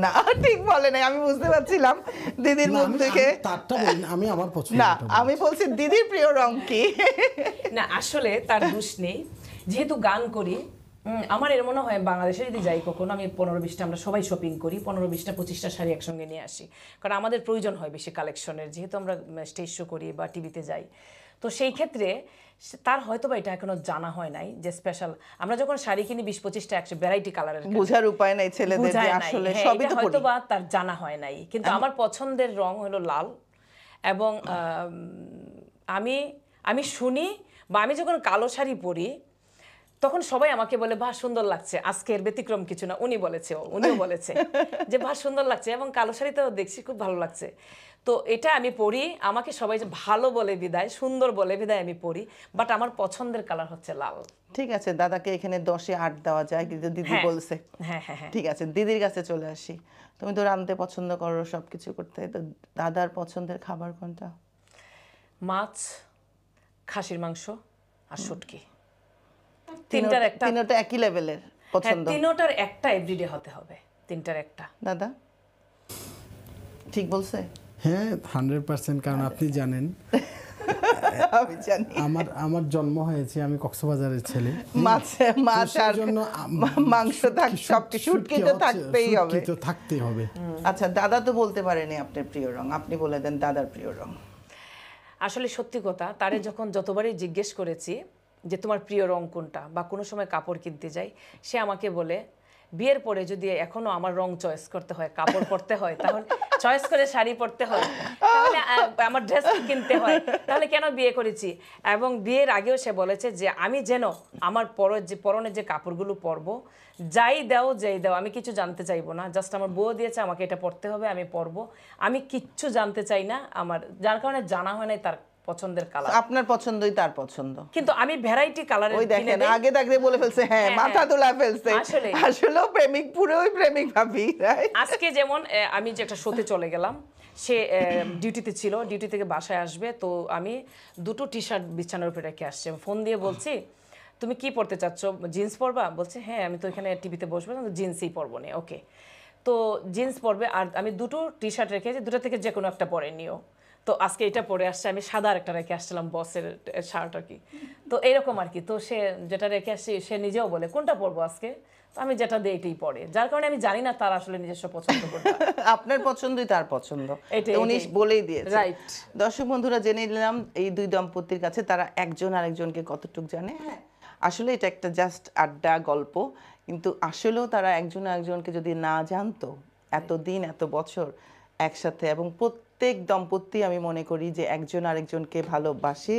না ঠিক বলে নাই, আমি বুঝতে পারছিলাম দিদির মুখ থেকে। তারটা বলেন, আমি আমার পছন্দ না, আমি বলছি দিদির প্রিয় রং কি? না, আসলে তার দোষ নেই, যেহেতু গান করি আমার এর মনে হয় বাংলাদেশে যদি যাই কখনো, আমি 15-20টা, আমরা সবাই শপিং করি, 15-20টা 25টা শাড়ি একসঙ্গে নিয়ে আসি, কারণ আমাদের প্রয়োজন হয় বেশি কালেকশনের, যেহেতু আমরা স্টেজ শো করি বা টিভিতে যাই। তো সেই ক্ষেত্রে তার হয়তো বা এটা এখনো জানা হয় নাই যে স্পেশাল, আমরা যখন শাড়ি কিনি 20-25টা 100 ভ্যারাইটি কালারের, বোঝার উপায় নাই ছেলেদের যে আসলে সবই তো হয়তো পরি। বা তার জানা হয় নাই। কিন্তু আমার পছন্দের রং হলো লাল, এবং আমি আমি শুনি বা আমি যখন কালো শাড়ি পরি তখন সবাই আমাকে বলে, বাহ সুন্দর লাগছে, আজকের ব্যতিক্রম কিছু না, উনিও বলেছে যে বাহ সুন্দর লাগছে, এবং কালো শাড়িতেও দেখছি খুব ভালো লাগছে। তো এটা আমি পরি, আমাকে সবাই যে ভালো বলে বিদায়, সুন্দর বলে বিদায় আমি পরি, বাট আমার পছন্দের কালার হচ্ছে লাল। ঠিক আছে, দাদাকে এখানে 10-এ 8 দেওয়া যায়, কিন্তু দিদি বলছে। হ্যাঁ হ্যাঁ হ্যাঁ। ঠিক আছে, দিদির কাছে চলে আসি। তুমি তো রাঁধতে পছন্দ করো, সবকিছু করতে, তো দাদার পছন্দের খাবার কোনটা? মাছ, খাসির মাংস আর শুটকি, তিনটার একটা, তিনটা একই লেভেলের পছন্দ? তিনটার একটা এভরিডে হতে হবে, তিনটার একটা। দাদা ঠিক বলছে? হ্যাঁ 100%, কারণ আপনি জানেন আমি জানি আমার জন্ম হয়েছে, আমি কক্সবাজারের ছেলে। মাছ আর মাংস সবকিছু শুটকি তো থাকতেই হবে। তো থাকতেই হবে। আচ্ছা, দাদা তো বলতে পারেনি আপনার প্রিয় রং, আপনি বলে দেন দাদার প্রিয় রং। আসলে সত্যি কথা, তারে যখন যতবারই জিজ্ঞেস করেছি যে তোমার প্রিয় রং কোনটা, বা কোনো সময় কাপড় কিনতে যাই, সে আমাকে বলে, বিয়ের পরে যদি এখনো আমার রং চয়েস করতে হয়, কাপড় পরতে হয়, তাহলে চয়েস করে শাড়ি পরতে হয়, তাহলে আমার ড্রেস কিনতে হয়, তাহলে কেন বিয়ে করেছি? এবং বিয়ের আগেও সে বলেছে যে আমি যেন আমার পরনের যে কাপড়গুলো পরবো, যাই দাও আমি কিছু জানতে চাইবো না, জাস্ট আমার বউ দিয়েছে আমাকে এটা পরতে হবে, আমি পরবো, আমি কিচ্ছু জানতে চাই না, আমার যার কারণে জানা হয় নাই তার পছন্দের কালার। আপনার পছন্দই তার পছন্দ, কিন্তু আমি ভ্যারাইটি কালারের ওই দেখেন আগে থাকতে বলে ফেলছে, হ্যাঁ মাথা তোলা ফেলছে, আসলে প্রেমিক, পুরোই প্রেমিক ভাবি। আজকে যেমন আমি যে একটা শোতে চলে গেলাম, সে ডিউটিতে ছিল, ডিউটি থেকে বাসায় আসবে, তো আমি 2টো টি-শার্ট বিছানার উপরে রেখে আসছি, ফোন দিয়ে বলছি তুমি কি পরতে চাচ্ছ, জিন্স পরবা? বলছে হ্যাঁ, আমি তো এখানে টিভিতে বসবো, জিন্সই পরবো না। ওকে, তো জিন্স পরবে, আর আমি 2টো টি-শার্ট রেখেছি, 2টা থেকে যে কোনো একটা পরে নিও। তো আজকে এটা পরে আসছে, আমি সাদা একটা রেখে আসছিলাম, বসের শার্ট আর কি। তো এইরকম আর কি, তো সে যেটা রেখে আসছি সে নিজেও বলে কোনটা পরবো আজকে, তো আমি যেটা দিই এটাই পরে, যার কারণে আমি জানি না তার আসলে নিজস্ব পছন্দ কোনটা। আপনার পছন্দই তার পছন্দ, এটাই, উনি বলেই দিয়েছে। রাইট। দর্শক বন্ধুরা, জেনে নিলাম এই দুই দম্পতির কাছে তারা একজন আরেকজনকে কতটুকু জানে। হ্যাঁ, আসলে এটা একটা জাস্ট আড্ডা গল্প, কিন্তু আসলেও তারা একজন আরেকজনকে যদি না জানতো এতদিন এত বছর একসাথে, এবং প্রত্যেক দম্পতি আমি মনে করি যে একজন আরেকজনকে ভালোবাসে,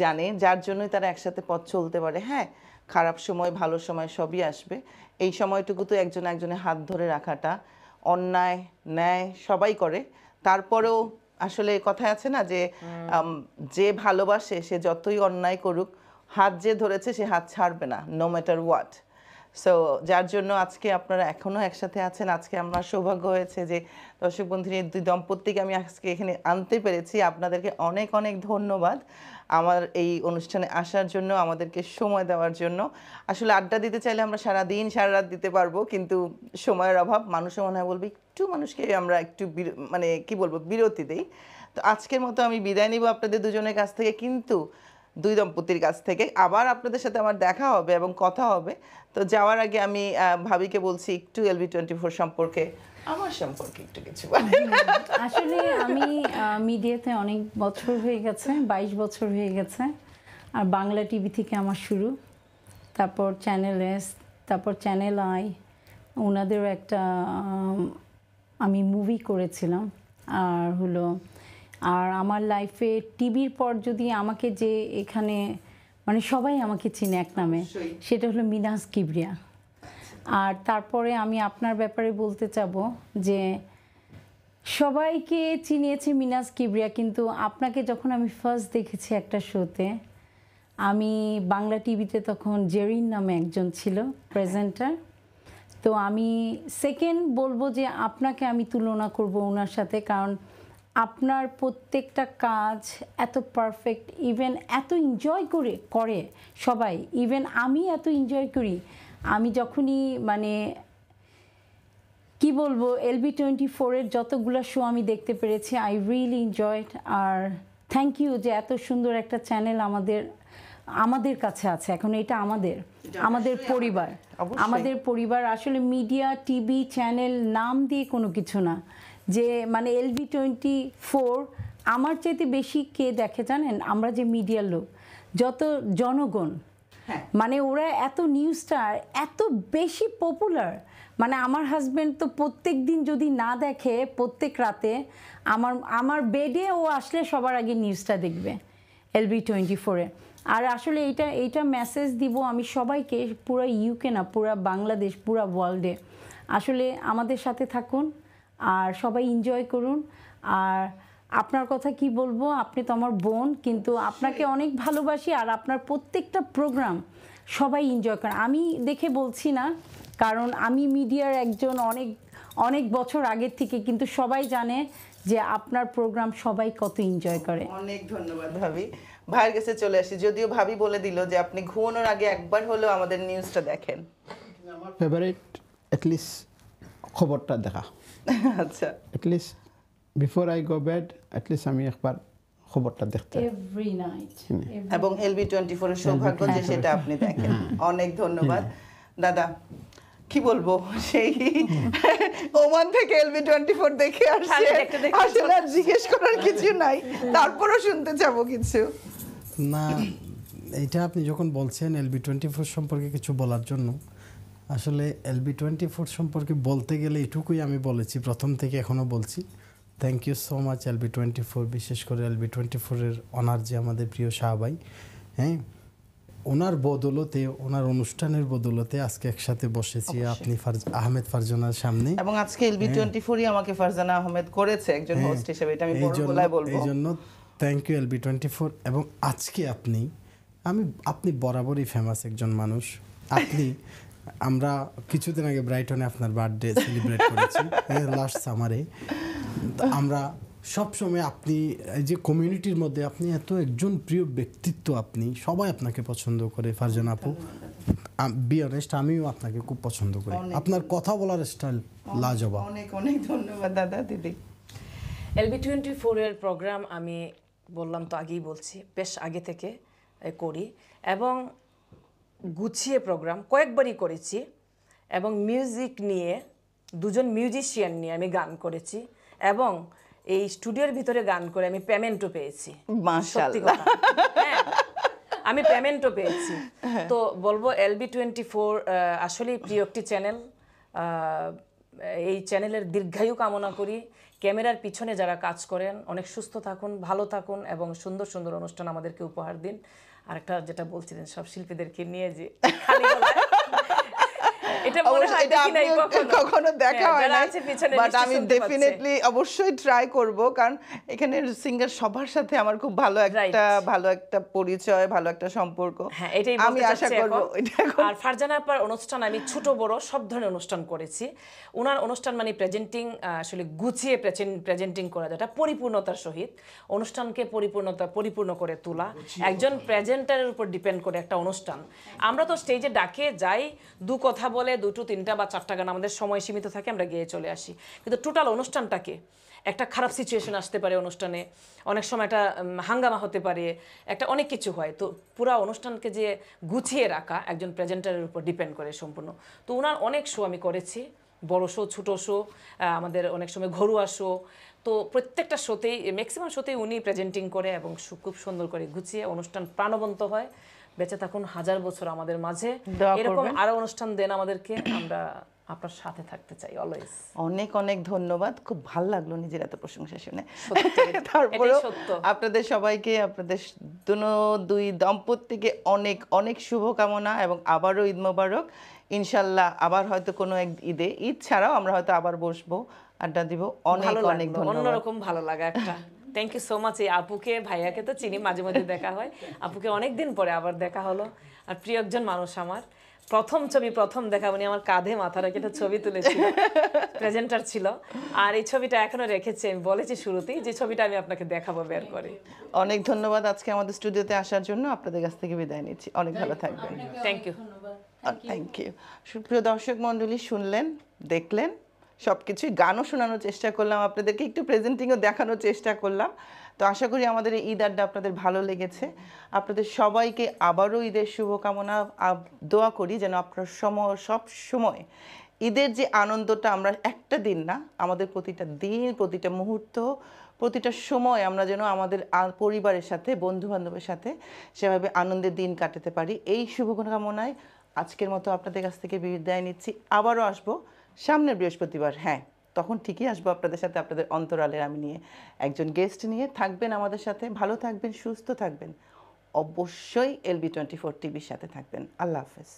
জানে, যার জন্যই তারা একসাথে পথ চলতে পারে। হ্যাঁ, খারাপ সময় ভালো সময় সবই আসবে, এই সময়টুকু তো একজন একজনের হাত ধরে রাখাটা অন্যায় ন্যায় সবাই করে, তারপরেও আসলে কথায় আছে না যে যে ভালোবাসে সে যতই অন্যায় করুক, হাত যে ধরেছে সে হাত ছাড়বে না, নো ম্যাটার হোয়াট। সো যার জন্য আজকে আপনারা এখনো একসাথে আছেন। আজকে আমার সৌভাগ্য হয়েছে যে দর্শক বন্ধুর এই দুই দম্পতিকে আমি আজকে এখানে আনতে পেরেছি। আপনাদেরকে অনেক অনেক ধন্যবাদ আমার এই অনুষ্ঠানে আসার জন্য, আমাদেরকে সময় দেওয়ার জন্য। আসলে আড্ডা দিতে চাইলে আমরা সারাদিন সারা রাত দিতে পারবো, কিন্তু সময়ের অভাব, মানুষও মনে হয় বলবে একটু মানুষকে আমরা একটু মানে কি বলবো বিরতি দেই। তো আজকের মতো আমি বিদায় নিব আপনাদের দুজনের কাছ থেকে, কিন্তু দুই দম্পতির কাছ থেকে আবার আপনাদের সাথে আমার দেখা হবে এবং কথা হবে। তো যাওয়ার আগে আমি ভাবিকে বলছি একটু LB24 সম্পর্কে, আমার সম্পর্কে একটু কিছু বলেন। আসলে আমি মিডিয়াতে অনেক বছর হয়ে গেছে, 22 বছর হয়ে গেছে। আর বাংলা টিভি থেকে আমার শুরু, তারপর চ্যানেল এস, তারপর চ্যানেল আই, ওনাদেরও একটা আমি মুভি করেছিলাম। আর হলো, আর আমার লাইফে টিভির পর যদি আমাকে যে এখানে মানে সবাই আমাকে চিনে এক নামে, সেটা হলো মিনাজ কিবরিয়া। আর তারপরে আমি আপনার ব্যাপারে বলতে চাবো যে সবাইকে চিনিয়েছি মিনাজ কিবরিয়া, কিন্তু আপনাকে যখন আমি ফার্স্ট দেখেছি একটা শোতে, আমি বাংলা টিভিতে তখন জেরিন নামে একজন ছিল প্রেজেন্টার, তো আমি সেকেন্ড বলবো যে আপনাকে আমি তুলনা করব ওনার সাথে, কারণ আপনার প্রত্যেকটা কাজ এত পারফেক্ট, ইভেন এত এনজয় করে সবাই, ইভেন আমি এত এনজয় করি। আমি যখনই মানে কি বলবো, LB24-এর যতগুলো শো আমি দেখতে পেরেছি, আই রিয়েলি এনজয়েড। আর থ্যাংক ইউ যে এত সুন্দর একটা চ্যানেল আমাদের আমাদের কাছে আছে, এখন এটা আমাদের পরিবার, অবশ্যই। আমাদের পরিবার। আসলে মিডিয়া, টিভি চ্যানেল নাম দিয়ে কোনো কিছু না, যে মানে LB24 আমার চাইতে বেশি কে দেখে জানেন? আমরা যে মিডিয়ার লোক, যত জনগণ, মানে ওরা এত নিউজটা এত বেশি পপুলার। মানে আমার হাজব্যান্ড তো প্রত্যেক দিন যদি না দেখে, প্রত্যেক রাতে আমার বেডে ও আসলে সবার আগে নিউজটা দেখবে LB24-এ। আর আসলে এইটা মেসেজ দিব আমি সবাইকে, পুরো ইউকে না, পুরো বাংলাদেশ, পুরো ওয়ার্ল্ডে, আসলে আমাদের সাথে থাকুন আর সবাই এনজয় করুন। আর আপনার কথা কি বলবো, আপনি তো আমার বোন, কিন্তু আপনাকে অনেক ভালোবাসি। আর আপনার প্রত্যেকটা প্রোগ্রাম সবাই এনজয় করেন, আমি দেখে বলছি না, কারণ আমি মিডিয়ার একজন অনেক বছর আগের থেকে, কিন্তু সবাই জানে যে আপনার প্রোগ্রাম সবাই কত এনজয় করে। অনেক ধন্যবাদ ভাবি। ভাইয়ের কাছে চলে আসি, যদিও ভাবি বলে দিল যে আপনি ঘুমানোর আগে একবার হলেও আমাদের নিউজটা দেখেন। আমার ফেভারিট অ্যাটলিস্ট খবরটা দেখা, আচ্ছা, at least before I go bed at least আমি একবার খবরটা দেখতে। Every night. এবং LB24 এর সৌভাগ্য যে সেটা আপনি দেখেন। অনেক ধন্যবাদ দাদা। কি বলবো, সেই ওমান থেকে LB24 দেখে আসছে, আসলে আর জিজ্ঞেস করার কিছু নাই, তারপরও শুনতে যাবো কিছু না। এইটা আপনি যখন বলছেন LB24 সম্পর্কে কিছু বলার জন্য, আসলে LB24 সম্পর্কে বলতে গেলে এটুকুই আমি বলেছি প্রথম থেকে, এখনও বলছি। Thank you so much LB24, বিশেষ করে LB24-এর অনার যে আমাদের প্রিয় শাহবাই, হ্যাঁ, ওনার বদলতে, ওনার অনুষ্ঠানের বদলতে আজকে একসাথে বসেছি আপনি আহমেদ ফারজানার সামনে। এবং আজকে LB24-ই আমাকে ফারজানা আহমেদ করেছে একজন হোস্ট হিসেবে, এটা আমি বড় গলায় বলবো। এই জন্য থ্যাংক ইউ LB24। এবং আজকে আপনি বরাবরই ফেমাস একজন মানুষ। আমরা কিছুদিন আগে ব্রাইটনে আপনার বার্থডে সেলিব্রেট করেছি, লাস্ট সামারে। আমরা সবসময় আপনি এই যে কমিউনিটির মধ্যে আপনি এত একজন প্রিয় ব্যক্তিত্ব, আপনি সবাই আপনাকে পছন্দ করে। ফারজানা আপু, বি অনেস্ট, আমিও আপনাকে খুব পছন্দ করি। আপনার কথা বলার স্টাইল লাজবাব। অনেক অনেক ধন্যবাদ দাদা। দিদি, LB24 এর প্রোগ্রাম আমি বললাম তো, আগেই বলছি, বেশ আগে থেকে করি এবং গুছিয়ে প্রোগ্রাম কয়েকবারই করেছি। এবং মিউজিক নিয়ে, দুজন মিউজিশিয়ান নিয়ে আমি গান করেছি এবং এই স্টুডিওর ভিতরে গান করে আমি পেমেন্টও পেয়েছি। সত্যি কথা, হ্যাঁ, আমি পেমেন্টও পেয়েছি। তো বলবো LB24 আসলে প্রিয় একটি চ্যানেল। এই চ্যানেলের দীর্ঘায়ু কামনা করি। ক্যামেরার পিছনে যারা কাজ করেন অনেক সুস্থ থাকুন, ভালো থাকুন এবং সুন্দর সুন্দর অনুষ্ঠান আমাদেরকে উপহার দিন। আরেকটা যেটা বলছিলেন, সব শিল্পীদেরকে নিয়ে যে এটা মনে হয় দেখি নাই কখনো দেখা হয় না, বাট আমি ডেফিনেটলি অবশ্যই ট্রাই করব, কারণ এখানে সিঙ্গার সবার সাথে আমার খুব ভালো একটা পরিচয়, ভালো একটা সম্পর্ক। হ্যাঁ, এটাই আমি আশা করব। আর ফারজানা আপার অনুষ্ঠান আমি ছোট বড় সব ধরনের অনুষ্ঠান করেছি। ওনার অনুষ্ঠান মানে প্রেজেন্টিং, আসলে গুছিয়ে প্রেজেন্টিং করা, যেটা পরিপূর্ণতার সহিত অনুষ্ঠানকে পরিপূর্ণ করে তোলা। একজন প্রেজেন্টারের উপর ডিপেন্ড করে একটা অনুষ্ঠান। আমরা তো স্টেজে ডাকে যাই, দু কথা বলে, দুটো তিনটা বা চারটা গান, আমাদের সময় সীমিত থাকে, আমরা গিয়ে চলে আসি। কিন্তু টোটাল অনুষ্ঠানটাকে, একটা খারাপ সিচুয়েশন আসতে পারে অনুষ্ঠানে, অনেক সময় একটা হাঙ্গামা হতে পারে, একটা অনেক কিছু হয়। তো পুরো অনুষ্ঠানকে যে গুছিয়ে রাখা একজন প্রেজেন্টারের উপর ডিপেন্ড করে সম্পূর্ণ। তো ওনার অনেক শো আমি করেছি, বড় শো, ছোটো শো, আমাদের অনেক সময় ঘরোয়া শো। তো প্রত্যেকটা শোতেই, ম্যাক্সিমাম শোতেই উনি প্রেজেন্টিং করে এবং খুব সুন্দর করে গুছিয়ে অনুষ্ঠান প্রাণবন্ত হয়। বেঁচে থাকুন হাজার বছর আমাদের মাঝে, এরকম আরো অনুষ্ঠান দেন আমাদেরকে, আমরা আপনার সাথে থাকতে চাই অলওয়েজ। অনেক অনেক ধন্যবাদ, খুব ভালো লাগলো নিজের এত প্রশংসা শুনে। তারপরে আপনাদের সবাইকে, আপনাদের দুই দম্পতিকে অনেক অনেক শুভকামনা এবং আবারও ঈদ মোবারক। ইনশাল্লাহ আবার হয়তো কোনো এক ঈদে, ঈদ ছাড়াও আমরা হয়তো আবার বসবো, আড্ডা দিব। অনেক অনেক ধন্যবাদ, অন্যরকম ভালো লাগা একটা। Thank you so much. এই আপুকে, ভাইয়াকে তো চিনি, মাঝে মাঝে দেখা হয়, আপুকে অনেকদিন পরে আবার দেখা হলো। আর প্রিয় একজন মানুষ আমার, প্রথম দেখা, উনি আমার কাঁধে মাথা রেখে একটা ছবি তুলেছিল, প্রেজেন্টার ছিল। আর এই ছবিটা এখনো রেখেছি, আমি বলেছি শুরুতেই যে ছবিটা আমি আপনাকে দেখাবো বের করে। অনেক ধন্যবাদ আজকে আমাদের স্টুডিওতে আসার জন্য। আপনাদের কাছ থেকে বিদায় নিচ্ছি, অনেক ভালো থাকবেন। Thank you. Thank you. প্রিয় দর্শক মণ্ডলী, শুনলেন, দেখলেন, সবকিছুই গানও শোনানোর চেষ্টা করলাম আপনাদেরকে, একটু প্রেজেন্টিংও দেখানোর চেষ্টা করলাম। তো আশা করি আমাদের এই ঈদ আড্ডা আপনাদের ভালো লেগেছে। আপনাদের সবাইকে আবারও ঈদের শুভকামনা, দোয়া করি যেন আপনার সব সময় ঈদের যে আনন্দটা, আমরা একটা দিন না, আমাদের প্রতিটা দিন, প্রতিটা মুহূর্ত, প্রতিটা সময় আমরা যেন আমাদের পরিবারের সাথে, বন্ধুবান্ধবের সাথে সেভাবে আনন্দের দিন কাটাতে পারি। এই শুভকামনায় আজকের মতো আপনাদের কাছ থেকে বিদায় নিচ্ছি। আবারও আসবো সামনের বৃহস্পতিবার। হ্যাঁ, তখন ঠিকই আসবো আপনাদের সাথে, আপনাদের অন্তরালের আমি নিয়ে একজন গেস্ট নিয়ে। থাকবেন আমাদের সাথে, ভালো থাকবেন, সুস্থ থাকবেন, অবশ্যই LB24 টিভির সাথে থাকবেন। আল্লাহ হাফেজ।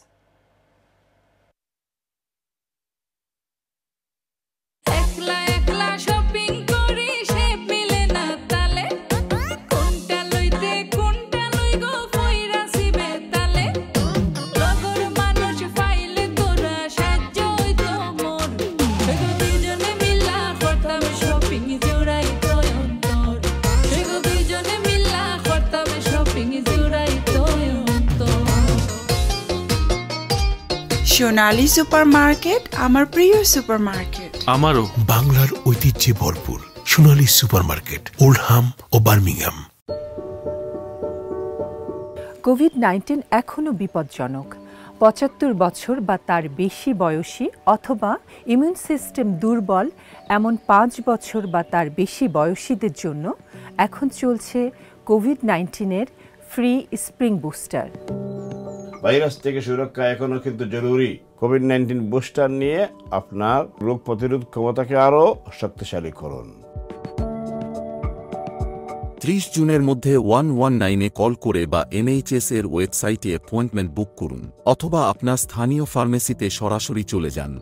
সোনালী সুপারমার্কেট আমার প্রিয় সুপারমার্কেট। আমারও বাংলার ঐতিহ্যে ভরপুর সোনালী সুপারমার্কেট, ওল্ডহাম ও বার্মিংহাম। কোভিড-19 এখনও বিপজ্জনক। ৭৫ বছর বা তার বেশি বয়সী অথবা ইমিউন সিস্টেম দুর্বল এমন ৫ বছর বা তার বেশি বয়সীদের জন্য এখন চলছে কোভিড-19-এর ফ্রি স্প্রিং বুস্টার। ভাইরাস থেকে সুরক্ষা এখনো কিন্তু জরুরি। কোভিড-19 বুস্টার নিয়ে আপনার রোগ প্রতিরোধ ক্ষমতাকে আরও শক্তিশালী করুন। 30 জুনের মধ্যে 119-এ কল করে বা NHS-এর ওয়েবসাইটে অ্যাপয়েন্টমেন্ট বুক করুন অথবা আপনার স্থানীয় ফার্মেসিতে সরাসরি চলে যান।